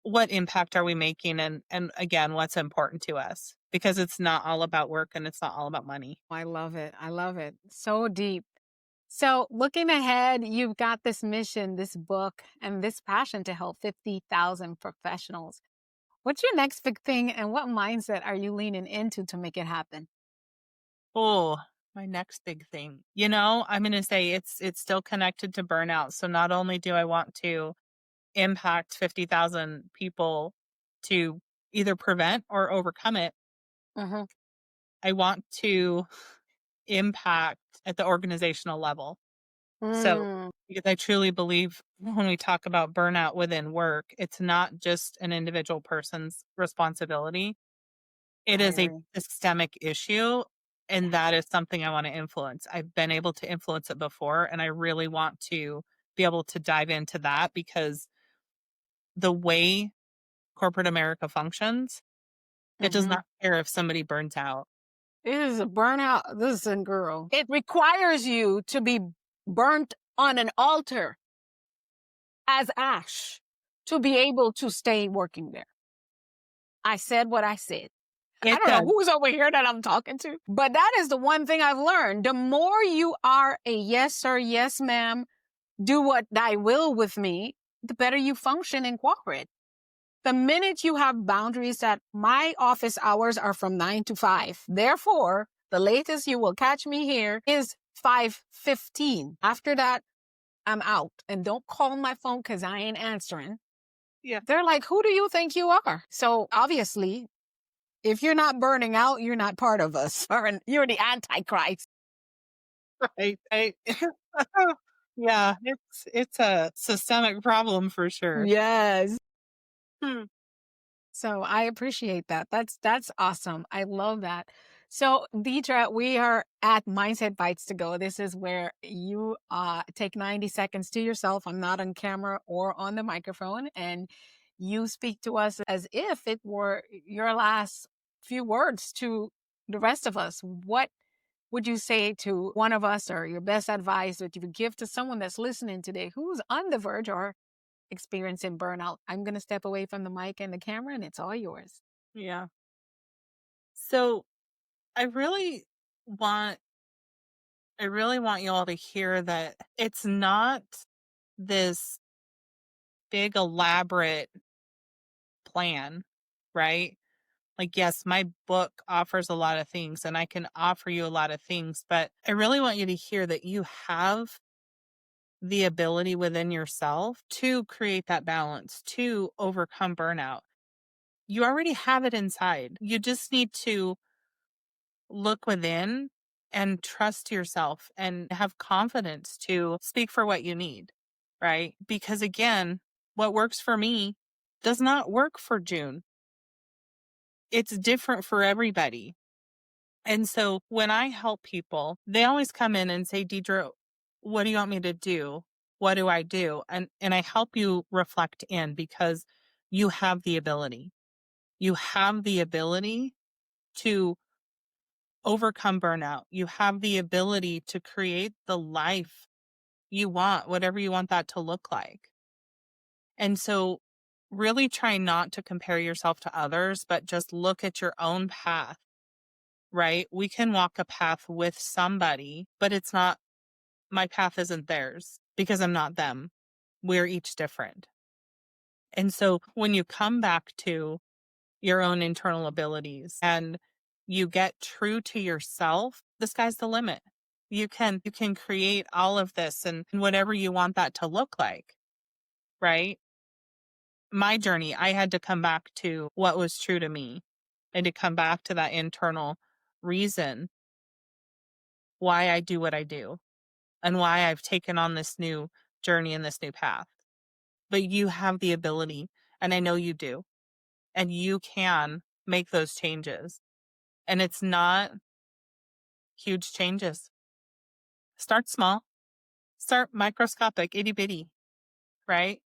what impact are we making, and again, what's important to us, because it's not all about work and it's not all about money. I love it. I love it. So deep. So, looking ahead, you've got this mission, this book, and this passion to help 50,000 professionals. What's your next big thing, and what mindset are you leaning into to make it happen? Oh, my next big thing. I'm going to say it's still connected to burnout. So not only do I want to impact 50,000 people to either prevent or overcome it, Hmm. I want to impact at the organizational level. So, Mm, because I truly believe when we talk about burnout within work, it's not just an individual person's responsibility. It I is a agree. systemic issue. And Yes. that is something I want to influence. I've been able to influence it before, and I really want to be able to dive into that, because the way corporate America functions, It does Mm-hmm. not care if somebody burns out. It is a burnout. Listen, girl. It requires you to be burnt on an altar as ash to be able to stay working there. I said what I said. I It don't know does. who's over here that I'm talking to, but that is the one thing I've learned. The more you are a yes, sir, yes, ma'am, do what thy will with me, the better you function in corporate. The minute you have boundaries that my office hours are from 9 to 5, therefore, the latest you will catch me here is 5:15. After that, I'm out. And don't call my phone because I ain't answering. Yeah. They're like, who do you think you are? So obviously, if you're not burning out, you're not part of us. Or you're the Antichrist. Right. Yeah, it's a systemic problem for sure. Yes. Hmm. So I appreciate that. That's awesome. I love that. So Deidre, we are at Mindset Bites to Go. This is where you take 90 seconds to yourself. I'm not on camera or on the microphone, and you speak to us as if it were your last few words to the rest of us. What would you say to one of us, or your best advice that you would give to someone that's listening today who's on the verge or experiencing burnout? I'm going to step away from the mic and the camera, and it's all yours. Yeah. So I really want you all to hear that it's not this big elaborate plan, right? Like, yes, my book offers a lot of things and I can offer you a lot of things, but I really want you to hear that you have the ability within yourself to create that balance, to overcome burnout. You already have it inside. You just need to look within and trust yourself and have confidence to speak for what you need, right? Because again, what works for me does not work for June. It's different for everybody. And so when I help people, they always come in and say, Deidre, what do you want me to do? What do I do? And I help you reflect in because you have the ability. You have the ability to overcome burnout. You have the ability to create the life you want, whatever you want that to look like. And so really try not to compare yourself to others, but just look at your own path, right? We can walk a path with somebody, but it's not, my path isn't theirs because I'm not them. We're each different. And so when you come back to your own internal abilities and you get true to yourself, the sky's the limit. You can create all of this and whatever you want that to look like, right? My journey, I had to come back to what was true to me and to come back to that internal reason why I do what I do and why I've taken on this new journey and this new path. But you have the ability, and I know you do, and you can make those changes. And it's not huge changes. Start small, start microscopic, itty bitty, right?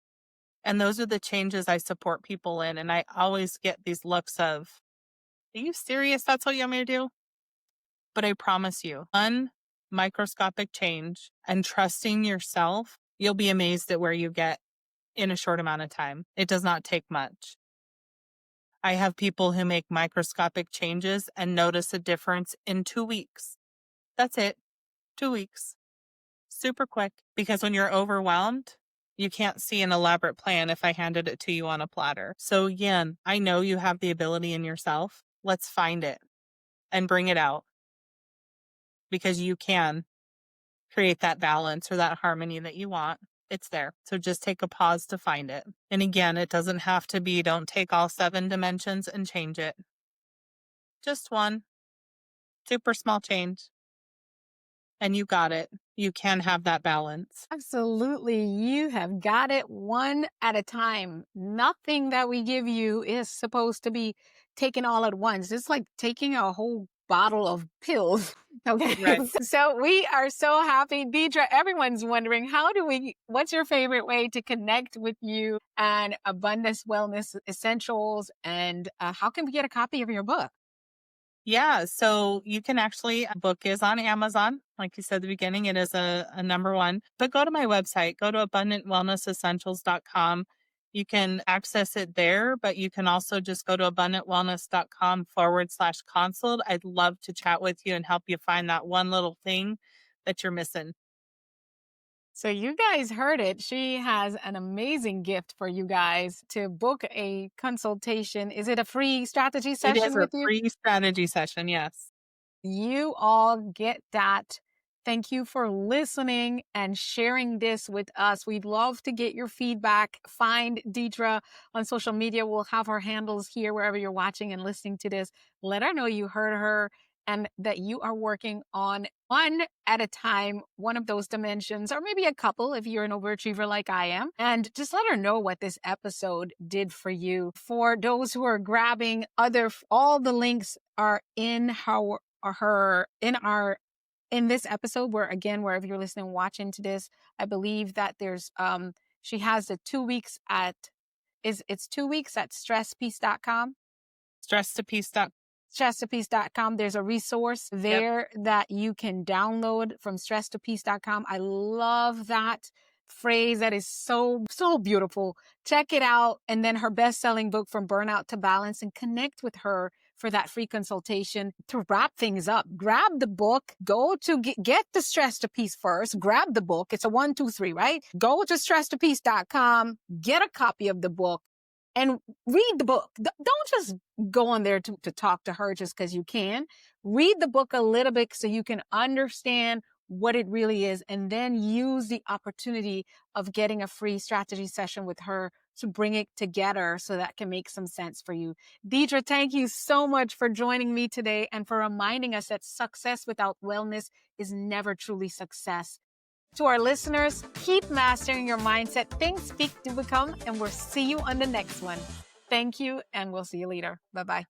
And those are the changes I support people in. And I always get these looks of, are you serious? That's what you want me to do? But I promise you, one microscopic change and trusting yourself, you'll be amazed at where you get in a short amount of time. It does not take much. I have people who make microscopic changes and notice a difference in 2 weeks. That's it. 2 weeks. Super quick. Because when you're overwhelmed, you can't see an elaborate plan if I handed it to you on a platter. So again, I know you have the ability in yourself. Let's find it and bring it out because you can create that balance or that harmony that you want. It's there. So just take a pause to find it. And again, it doesn't have to be, don't take all 7 dimensions and change it. Just one super small change. And you got it. You can have that balance. Absolutely. You have got it one at a time. Nothing that we give you is supposed to be taken all at once. It's like taking a whole bottle of pills. Okay. Right. So we are so happy. Deidre, everyone's wondering, what's your favorite way to connect with you and Abundance Wellness Essentials? And how can we get a copy of your book? Yeah, so you can actually, book is on Amazon. Like you said at the beginning, it is a number one. But go to my website, go to abundantwellnessessentials.com. You can access it there, but you can also just go to abundantwellness.com/consult. I'd love to chat with you and help you find that one little thing that you're missing. So you guys heard it. She has an amazing gift for you guys to book a consultation. Is it a free strategy It is session a with you? free strategy session, yes. You all get that. Thank you for listening and sharing this with us. We'd love to get your feedback. Find Deidre on social media. We'll have her handles here wherever you're watching and listening to this. Let her know you heard her and that you are working on one at a time, one of those dimensions, or maybe a couple if you're an overachiever like I am. And just let her know what this episode did for you. For those who are grabbing all the links are in in this episode, where again, wherever you're listening, watching to this, I believe that there's she has the 2 weeks at it's 2 weeks at stresspeace.com. Stresstopeace.com. There's a resource there that you can download from stresstopeace.com. I love that phrase. That is so beautiful. Check it out. And then her best-selling book, From Burnout to Balance, and connect with her for that free consultation. To wrap things up, grab the book, go to get the Stress to Peace first, grab the book. It's a 1, 2, 3, right? Go to stresstopeace.com, get a copy of the book, and read the book. Don't just go on there to talk to her just because you can. Read the book a little bit so you can understand what it really is, and then use the opportunity of getting a free strategy session with her to bring it together so that can make some sense for you. Deidre, thank you so much for joining me today and for reminding us that success without wellness is never truly success. To our listeners, keep mastering your mindset. Think, speak, do become, and we'll see you on the next one. Thank you, and we'll see you later. Bye-bye.